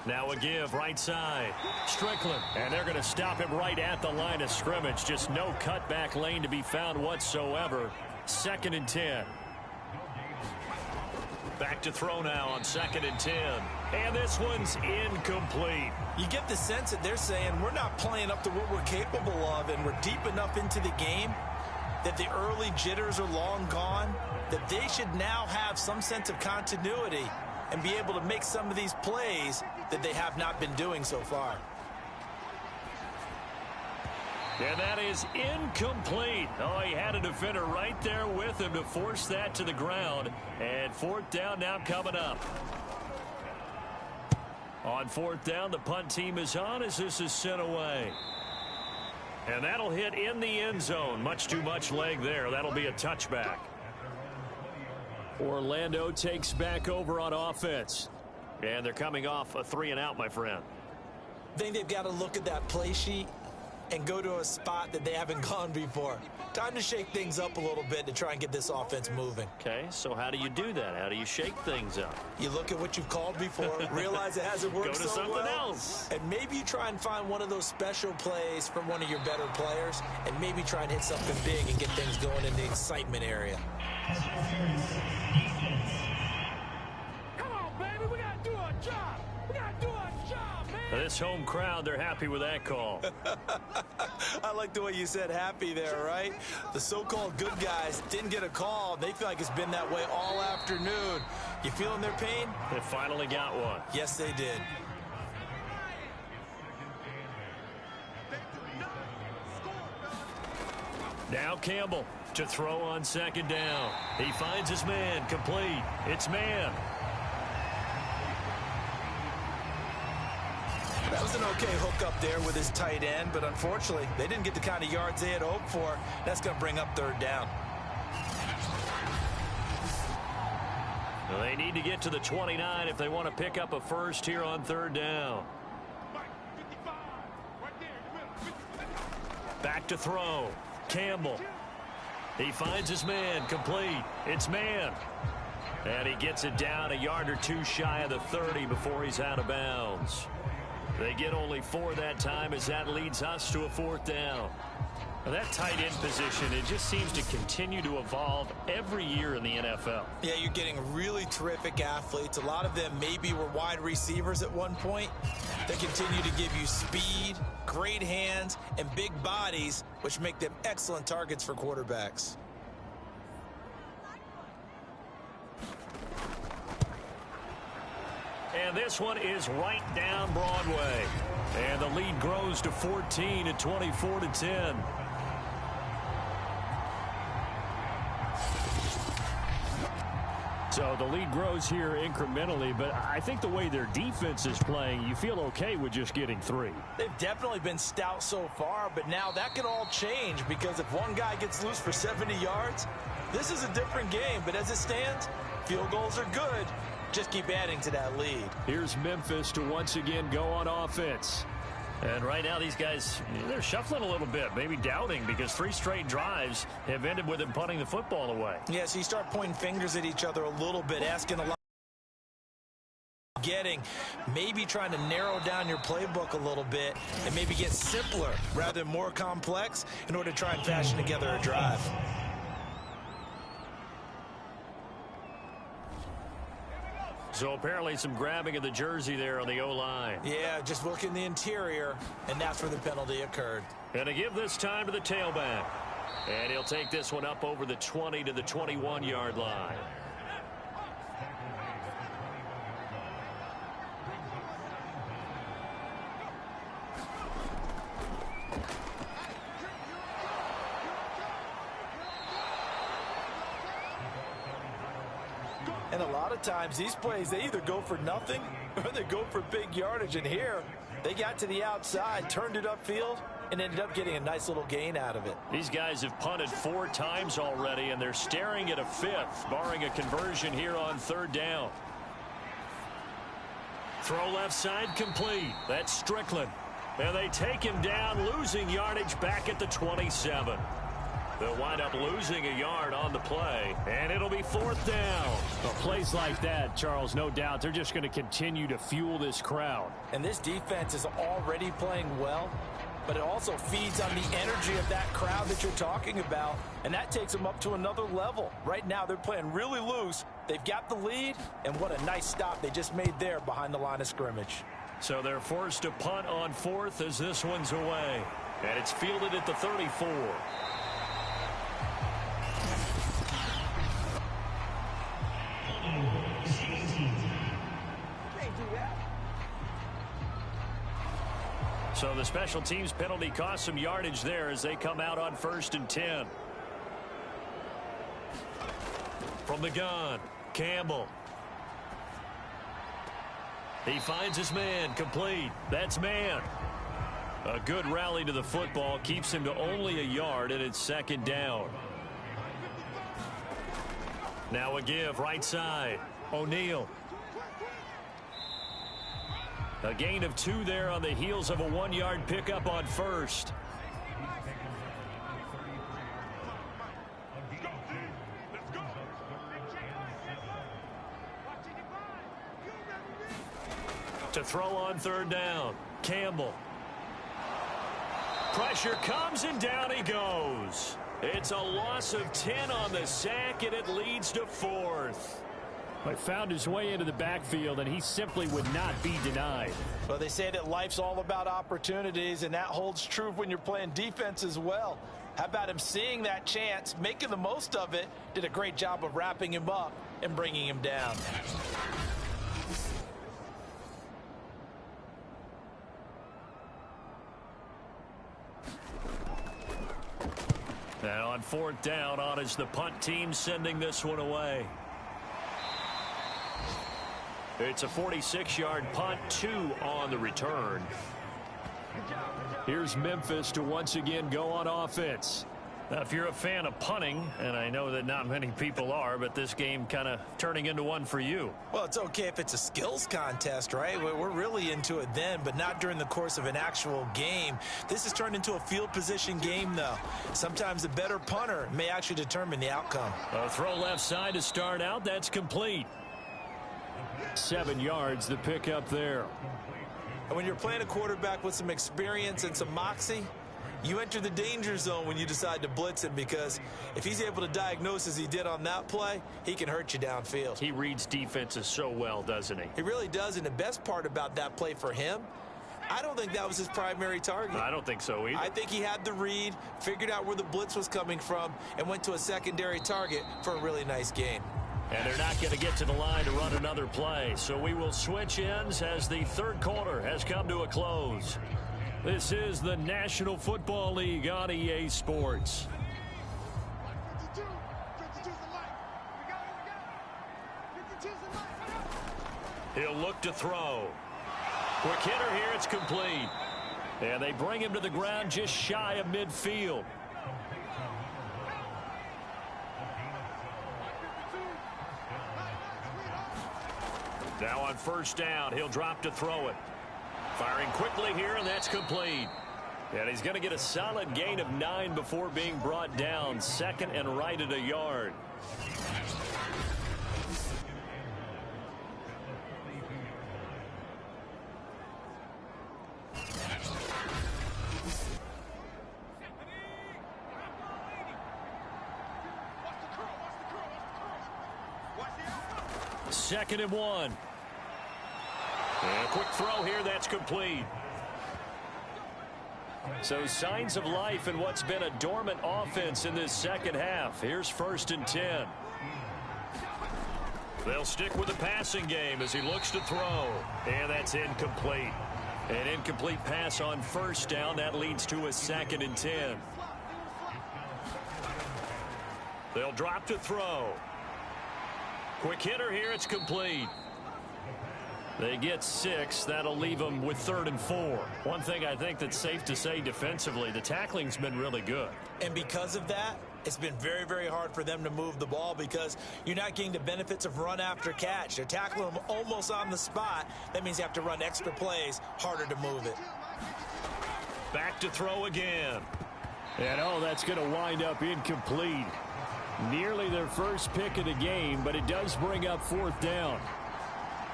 Now a give, right side. Strickland, and they're going to stop him right at the line of scrimmage. Just no cutback lane to be found whatsoever. 2nd and 10. Back to throw now on 2nd and 10. And this one's incomplete. You get the sense that they're saying we're not playing up to what we're capable of, and we're deep enough into the game that the early jitters are long gone, that they should now have some sense of continuity and be able to make some of these plays that they have not been doing so far. And that is incomplete. Oh, he had a defender right there with him to force that to the ground. And 4th down now coming up. On 4th down, the punt team is on as this is sent away. And that'll hit in the end zone. Much too much leg there. That'll be a touchback. Orlando takes back over on offense. And they're coming off a 3-and-out, my friend. I think they've got to look at that play sheet and go to a spot that they haven't gone before. Time to shake things up a little bit to try and get this offense moving. Okay, so how do you do that? How do you shake things up? You look at what you've called before, realize it hasn't worked Go to so something well, else. and maybe you try and find one of those special plays from one of your better players, and maybe try and hit something big and get things going in the excitement area. Come on, baby, we gotta do our job. We gotta do our job, man. This home crowd, they're happy with that call. I like the way you said happy there, right? The so-called good guys didn't get a call. They feel like it's been that way all afternoon. You feeling their pain? They finally got one. Yes, they did. Now Campbell to throw on second down. He finds his man, complete. It's man. That was an okay hook up there with his tight end, but unfortunately, they didn't get the kind of yards they had hoped for. That's going to bring up third down. Well, they need to get to the 29 if they want to pick up a first here on third down. Back to throw. Campbell. He finds his man, complete. It's man. And he gets it down a yard or two shy of the 30 before he's out of bounds. They get only 4 that time as that leads us to a fourth down. Now that tight end position, it just seems to continue to evolve every year in the NFL. Yeah, you're getting really terrific athletes. A lot of them maybe were wide receivers at one point. They continue to give you speed, great hands, and big bodies, which make them excellent targets for quarterbacks. And this one is right down Broadway. And the lead grows to 14 at 24-10. So the lead grows here incrementally, but I think the way their defense is playing, you feel okay with just getting 3. They've definitely been stout so far, but now that could all change because if one guy gets loose for 70 yards, this is a different game. But as it stands, field goals are good. Just keep adding to that lead. Here's Memphis to once again go on offense. And right now these guys, they're shuffling a little bit, maybe doubting because 3 straight drives have ended with them punting the football away. Yeah, so you start pointing fingers at each other a little bit, asking a lot. Maybe trying to narrow down your playbook a little bit and maybe get simpler rather than more complex in order to try and fashion together a drive. So apparently some grabbing of the jersey there on the O-line. Yeah, just look in the interior, and that's where the penalty occurred. And to give this time to the tailback. And he'll take this one up over the 20 to the 21-yard line. And a lot of times these plays, they either go for nothing or they go for big yardage. And here, they got to the outside, turned it upfield, and ended up getting a nice little gain out of it. These guys have punted 4 times already, and they're staring at a 5th, barring a conversion here on third down. Throw left side complete. That's Strickland. And they take him down, losing yardage back at the 27. They'll wind up losing a yard on the play, and it'll be fourth down. Well, plays like that, Charles, no doubt, they're just going to continue to fuel this crowd. And this defense is already playing well, but it also feeds on the energy of that crowd that you're talking about, and that takes them up to another level. Right now, they're playing really loose. They've got the lead, and what a nice stop they just made there behind the line of scrimmage. So they're forced to punt on 4th as this one's away, and it's fielded at the 34. So the special teams penalty cost some yardage there as they come out on 1st and 10. From the gun, Campbell. He finds his man, complete. That's man. A good rally to the football keeps him to only a yard, and it's 2nd down. Now a give, right side. O'Neal. A gain of 2 there on the heels of a 1-yard pickup on 1st. To throw on third down, Campbell. Pressure comes, and down he goes. It's a loss of 10 on the sack, and it leads to fourth. He found his way into the backfield, and he simply would not be denied. Well, they say that life's all about opportunities, and that holds true when you're playing defense as well. How about him seeing that chance, making the most of it, did a great job of wrapping him up and bringing him down. Now on fourth down, on is the punt team sending this one away. It's a 46-yard punt, 2 on the return. Here's Memphis to once again go on offense. Now, if you're a fan of punting, and I know that not many people are, but this game kind of turning into one for you. Well, it's okay if it's a skills contest, right? We're really into it then, but not during the course of an actual game. This has turned into a field position game, though. Sometimes a better punter may actually determine the outcome. A throw left side to start out. That's complete. 7 yards, the pickup there. And when you're playing a quarterback with some experience and some moxie, you enter the danger zone when you decide to blitz him, because if he's able to diagnose as he did on that play, he can hurt you downfield. He reads defenses so well, doesn't he? He really does, and the best part about that play for him, I don't think that was his primary target. I don't think so either. I think he had the read, figured out where the blitz was coming from, and went to a secondary target for a really nice gain. And they're not going to get to the line to run another play, so we will switch ends as the third quarter has come to a close. This is the National Football League on EA Sports. He'll look to throw. Quick hitter here, it's complete. And they bring him to the ground just shy of midfield. Now on first down, he'll drop to throw it. Firing quickly here, and that's complete. And he's going to get a solid gain of 9 before being brought down. Second and right at a yard. Second and 1. And a quick throw here, that's complete. So signs of life in what's been a dormant offense in this second half. Here's first and 10. They'll stick with the passing game as he looks to throw. And that's incomplete. An incomplete pass on first down. That leads to a second and 10. They'll drop to throw. Quick hitter here, it's complete. They get 6. That'll leave them with 3rd and 4. One thing I think that's safe to say defensively, the tackling's been really good. And because of that, it's been very, very hard for them to move the ball because you're not getting the benefits of run after catch. They're tackling them almost on the spot. That means you have to run extra plays, harder to move it. Back to throw again. And that's going to wind up incomplete. Nearly their first pick of the game, but it does bring up 4th down.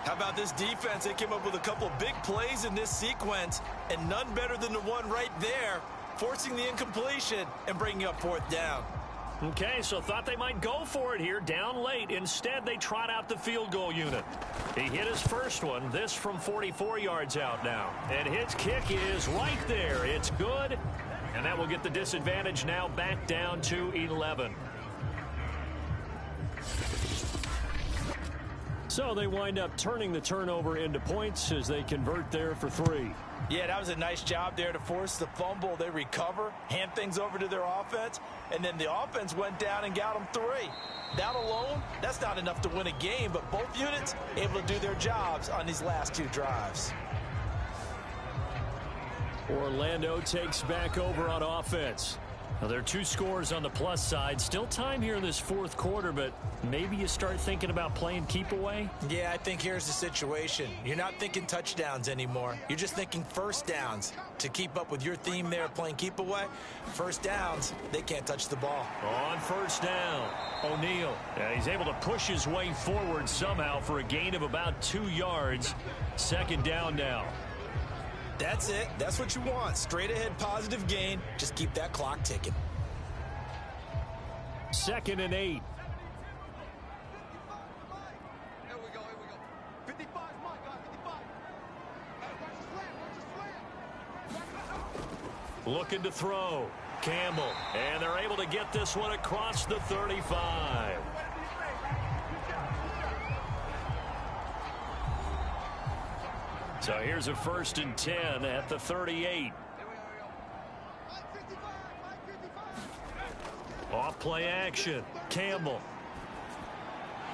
How about this defense? They came up with a couple of big plays in this sequence, and none better than the one right there, forcing the incompletion and bringing up 4th down. Okay, so thought they might go for it here, down late. Instead, they trot out the field goal unit. He hit his first one, this from 44 yards out now. And his kick is right there. It's good, and that will get the disadvantage now back down to 11. So they wind up turning the turnover into points as they convert there for 3. Yeah, that was a nice job there to force the fumble. They recover, hand things over to their offense, and then the offense went down and got them 3. That alone, that's not enough to win a game, but both units able to do their jobs on these last 2 drives. Orlando takes back over on offense. Well, there are 2 scores on the plus side. Still time here in this fourth quarter, but maybe you start thinking about playing keep away? Yeah, I think here's the situation. You're not thinking touchdowns anymore. You're just thinking first downs. To keep up with your theme there, playing keep away, first downs, they can't touch the ball. On first down, O'Neal. He's able to push his way forward somehow for a gain of about 2 yards. Second down now. That's it. That's what you want. Straight ahead positive gain. Just keep that clock ticking. 2nd and 8. Here we go. 55 is mine, guys. 55. Watch the slam. Looking to throw. Campbell. And they're able to get this one across the 35. So here's a 1st and 10 at the 38. Off play action. Campbell.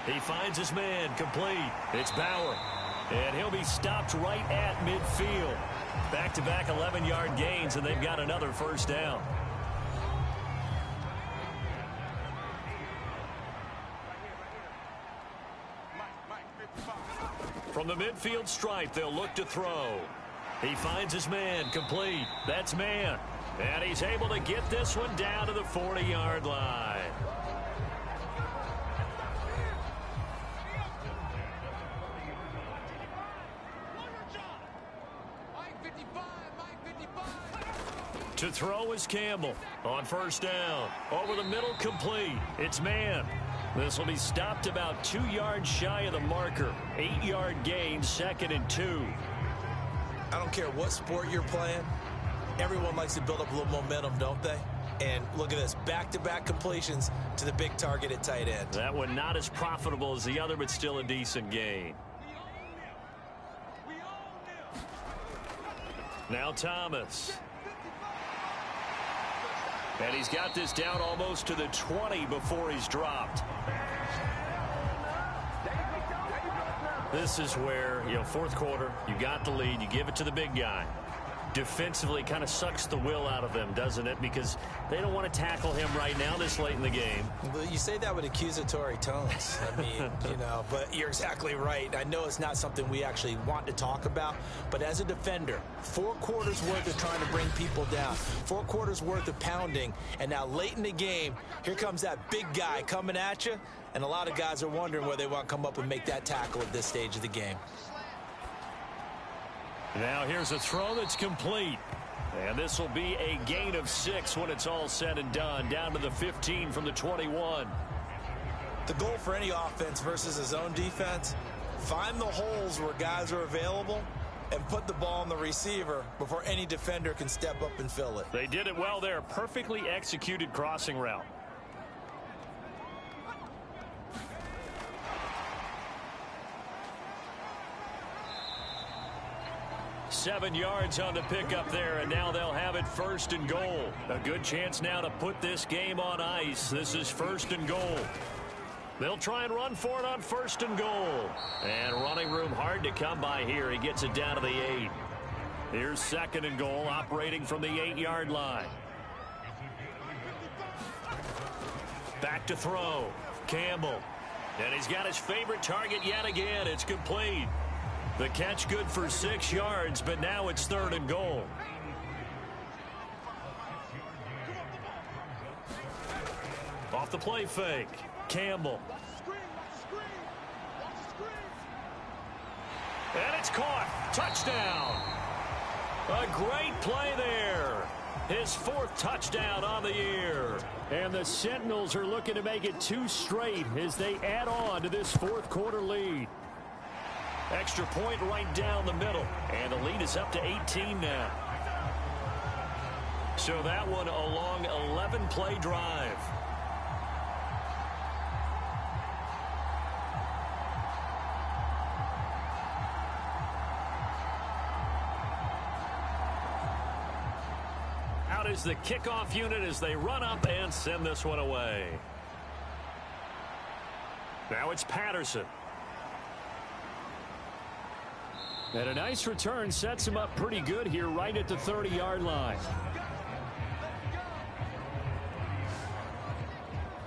He finds his man. Complete. It's Bauer. And he'll be stopped right at midfield. Back-to-back 11-yard gains, and they've got another first down. From the midfield stripe, they'll look to throw. He finds his man. Complete. That's man. And he's able to get this one down to the 40-yard line. To throw is Campbell on first down. Over the middle, complete. It's man. This will be stopped about 2 yards shy of the marker. 8-yard gain, 2nd and 2. I don't care what sport you're playing. Everyone likes to build up a little momentum, don't they? And look at this, back-to-back completions to the big target at tight end. That one not as profitable as the other, but still a decent gain. Now Thomas. And he's got this down almost to the 20 before he's dropped. This is where, fourth quarter, you got the lead, you give it to the big guy. Defensively kind of sucks the will out of them, doesn't it? Because they don't want to tackle him right now this late in the game. Well, you say that with accusatory tones. I mean, but you're exactly right. I know it's not something we actually want to talk about, but as a defender, 4 quarters worth of trying to bring people down, 4 quarters worth of pounding, and now late in the game, here comes that big guy coming at you, and a lot of guys are wondering where they want to come up and make that tackle at this stage of the game. Now here's a throw that's complete. And this will be a gain of 6 when it's all said and done. Down to the 15 from the 21. The goal for any offense versus a zone defense, find the holes where guys are available and put the ball on the receiver before any defender can step up and fill it. They did it well there. Perfectly executed crossing route. Seven yards on the pickup there, and now they'll have it 1st and goal. A good chance now to put this game on ice. This is 1st and goal. They'll try and run for it on 1st and goal. And running room hard to come by here. He gets it down to the 8. Here's 2nd and goal, operating from the 8-yard line. Back to throw. Campbell. And he's got his favorite target yet again. It's complete. The catch good for 6 yards, but now it's 3rd and goal. Off the play fake. Campbell. And it's caught. Touchdown. A great play there. His 4th touchdown on the year. And the Sentinels are looking to make it 2 straight as they add on to this 4th quarter lead. Extra point right down the middle. And the lead is up to 18 now. So that one a long 11-play drive. Out is the kickoff unit as they run up and send this one away. Now it's Patterson. And a nice return sets him up pretty good here right at the 30-yard line.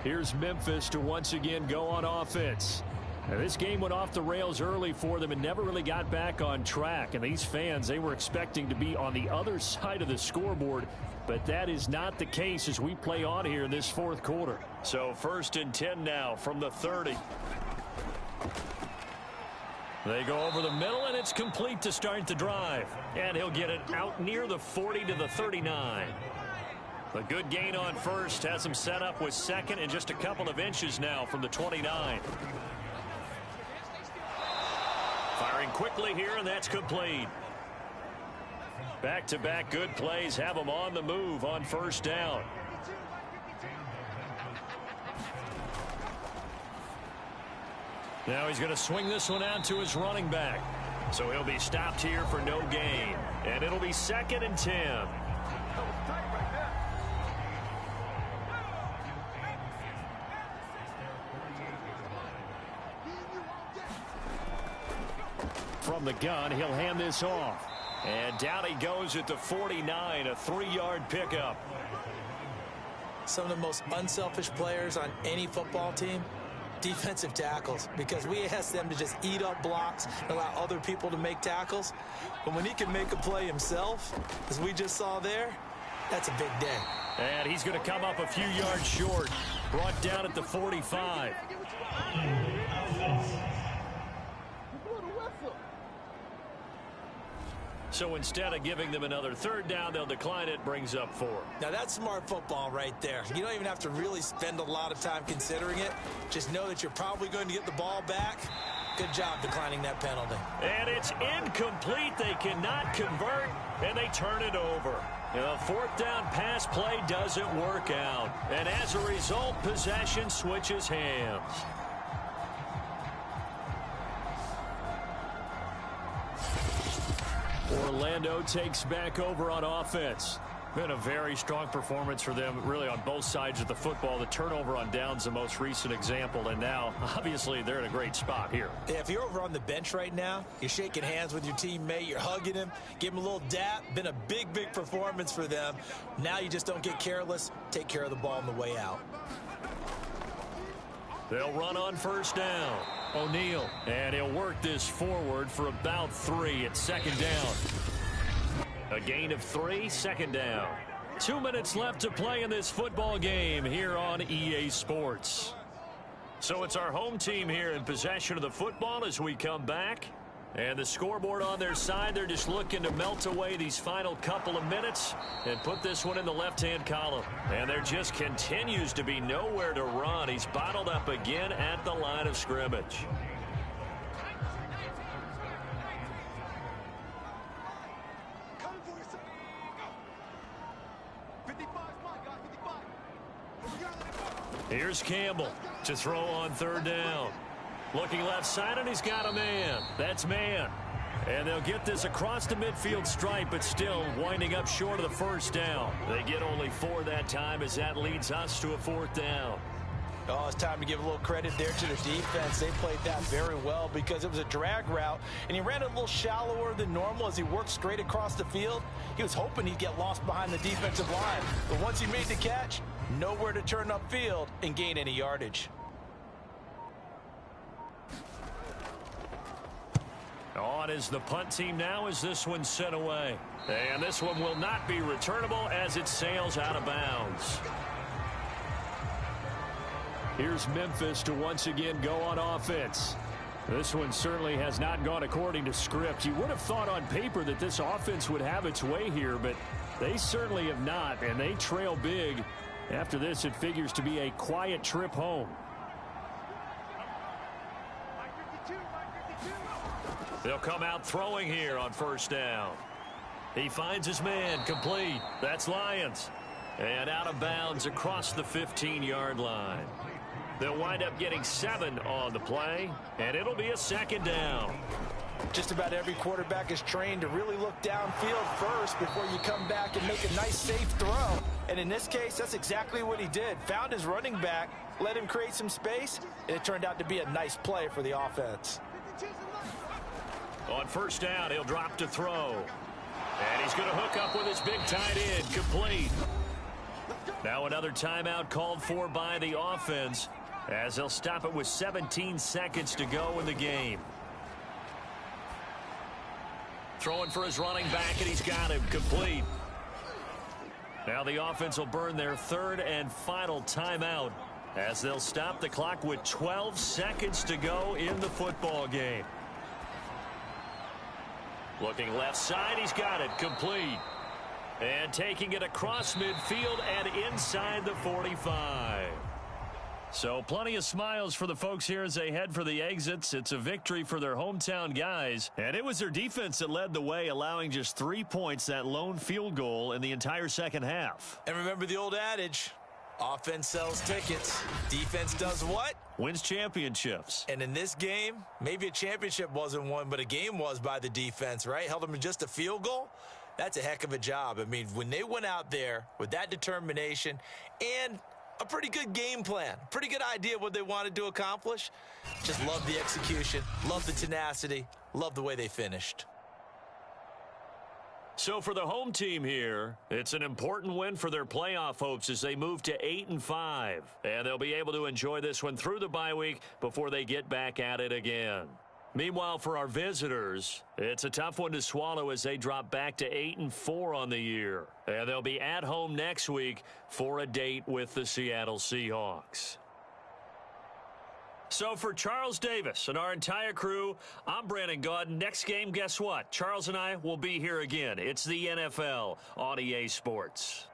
Here's Memphis to once again go on offense. Now, this game went off the rails early for them and never really got back on track. And these fans, they were expecting to be on the other side of the scoreboard. But that is not the case as we play on here in this fourth quarter. So 1st and 10 now from the 30. They go over the middle, and it's complete to start the drive. And he'll get it out near the 40 to the 39. A good gain on first has him set up with second and just a couple of inches now from the 29. Firing quickly here, and that's complete. Back-to-back good plays have him on the move on first down. Now he's going to swing this one out to his running back. So he'll be stopped here for no gain. And it'll be 2nd and 10. From the gun, he'll hand this off. And down he goes at the 49, a 3-yard pickup. Some of the most unselfish players on any football team, defensive tackles, because we ask them to just eat up blocks and allow other people to make tackles. But when he can make a play himself, as we just saw there, that's a big day. And he's going to come up a few yards short, brought down at the 45. So instead of giving them another 3rd down, they'll decline it, brings up 4. Now that's smart football right there. You don't even have to really spend a lot of time considering it. Just know that you're probably going to get the ball back. Good job declining that penalty. And it's incomplete. They cannot convert, and they turn it over. The 4th down pass play doesn't work out. And as a result, possession switches hands. Orlando takes back over on offense. Been a very strong performance for them, really, on both sides of the football. The turnover on downs, the most recent example, and now, obviously, they're in a great spot here. Yeah, if you're over on the bench right now, you're shaking hands with your teammate, you're hugging him, give him a little dap. Been a big, big performance for them. Now you just don't get careless. Take care of the ball on the way out. They'll run on first down. O'Neal, and he'll work this forward for about 3 at 2nd down. A gain of 3, 2nd down. 2 minutes left to play in this football game here on EA Sports. So it's our home team here in possession of the football as we come back. And the scoreboard on their side, they're just looking to melt away these final couple of minutes and put this one in the left-hand column. And there just continues to be nowhere to run. He's bottled up again at the line of scrimmage. Here's Campbell to throw on 3rd down. Looking left side, and he's got a man. That's man. And they'll get this across the midfield stripe, but still winding up short of the 1st down. They get only 4 that time as that leads us to a 4th down. Oh, it's time to give a little credit there to the defense. They played that very well because it was a drag route, and he ran a little shallower than normal as he worked straight across the field. He was hoping he'd get lost behind the defensive line. But once he made the catch, nowhere to turn upfield and gain any yardage. On is the punt team now as this one's sent away. And this one will not be returnable as it sails out of bounds. Here's Memphis to once again go on offense. This one certainly has not gone according to script. You would have thought on paper that this offense would have its way here, but they certainly have not, and they trail big. After this, it figures to be a quiet trip home. They'll come out throwing here on 1st down. He finds his man, complete. That's Lyons. And out of bounds across the 15-yard line. They'll wind up getting 7 on the play, and it'll be a 2nd down. Just about every quarterback is trained to really look downfield first before you come back and make a nice, safe throw. And in this case, that's exactly what he did. Found his running back, let him create some space, and it turned out to be a nice play for the offense. On 1st down, he'll drop to throw. And he's going to hook up with his big tight end, complete. Let's go. Now another timeout called for by the offense as they'll stop it with 17 seconds to go in the game. Throwing for his running back, and he's got him complete. Now the offense will burn their third and final timeout as they'll stop the clock with 12 seconds to go in the football game. Looking left side, he's got it complete. And taking it across midfield and inside the 45. So plenty of smiles for the folks here as they head for the exits. It's a victory for their hometown guys. And it was their defense that led the way, allowing just 3 points, that lone field goal in the entire second half. And remember the old adage, offense sells tickets. Defense does what? Wins championships. And in this game, maybe a championship wasn't won, but a game was by the defense, right? Held them to just a field goal. That's a heck of a job. I mean, when they went out there with that determination and a pretty good game plan, pretty good idea what they wanted to accomplish, just love the execution, love the tenacity, love the way they finished. So for the home team here, it's an important win for their playoff hopes as they move to 8-5. And they'll be able to enjoy this one through the bye week before they get back at it again. Meanwhile, for our visitors, it's a tough one to swallow as they drop back to 8-4 on the year. And they'll be at home next week for a date with the Seattle Seahawks. So for Charles Davis and our entire crew, I'm Brandon Gaudin. Next game, guess what? Charles and I will be here again. It's the NFL on EA Sports.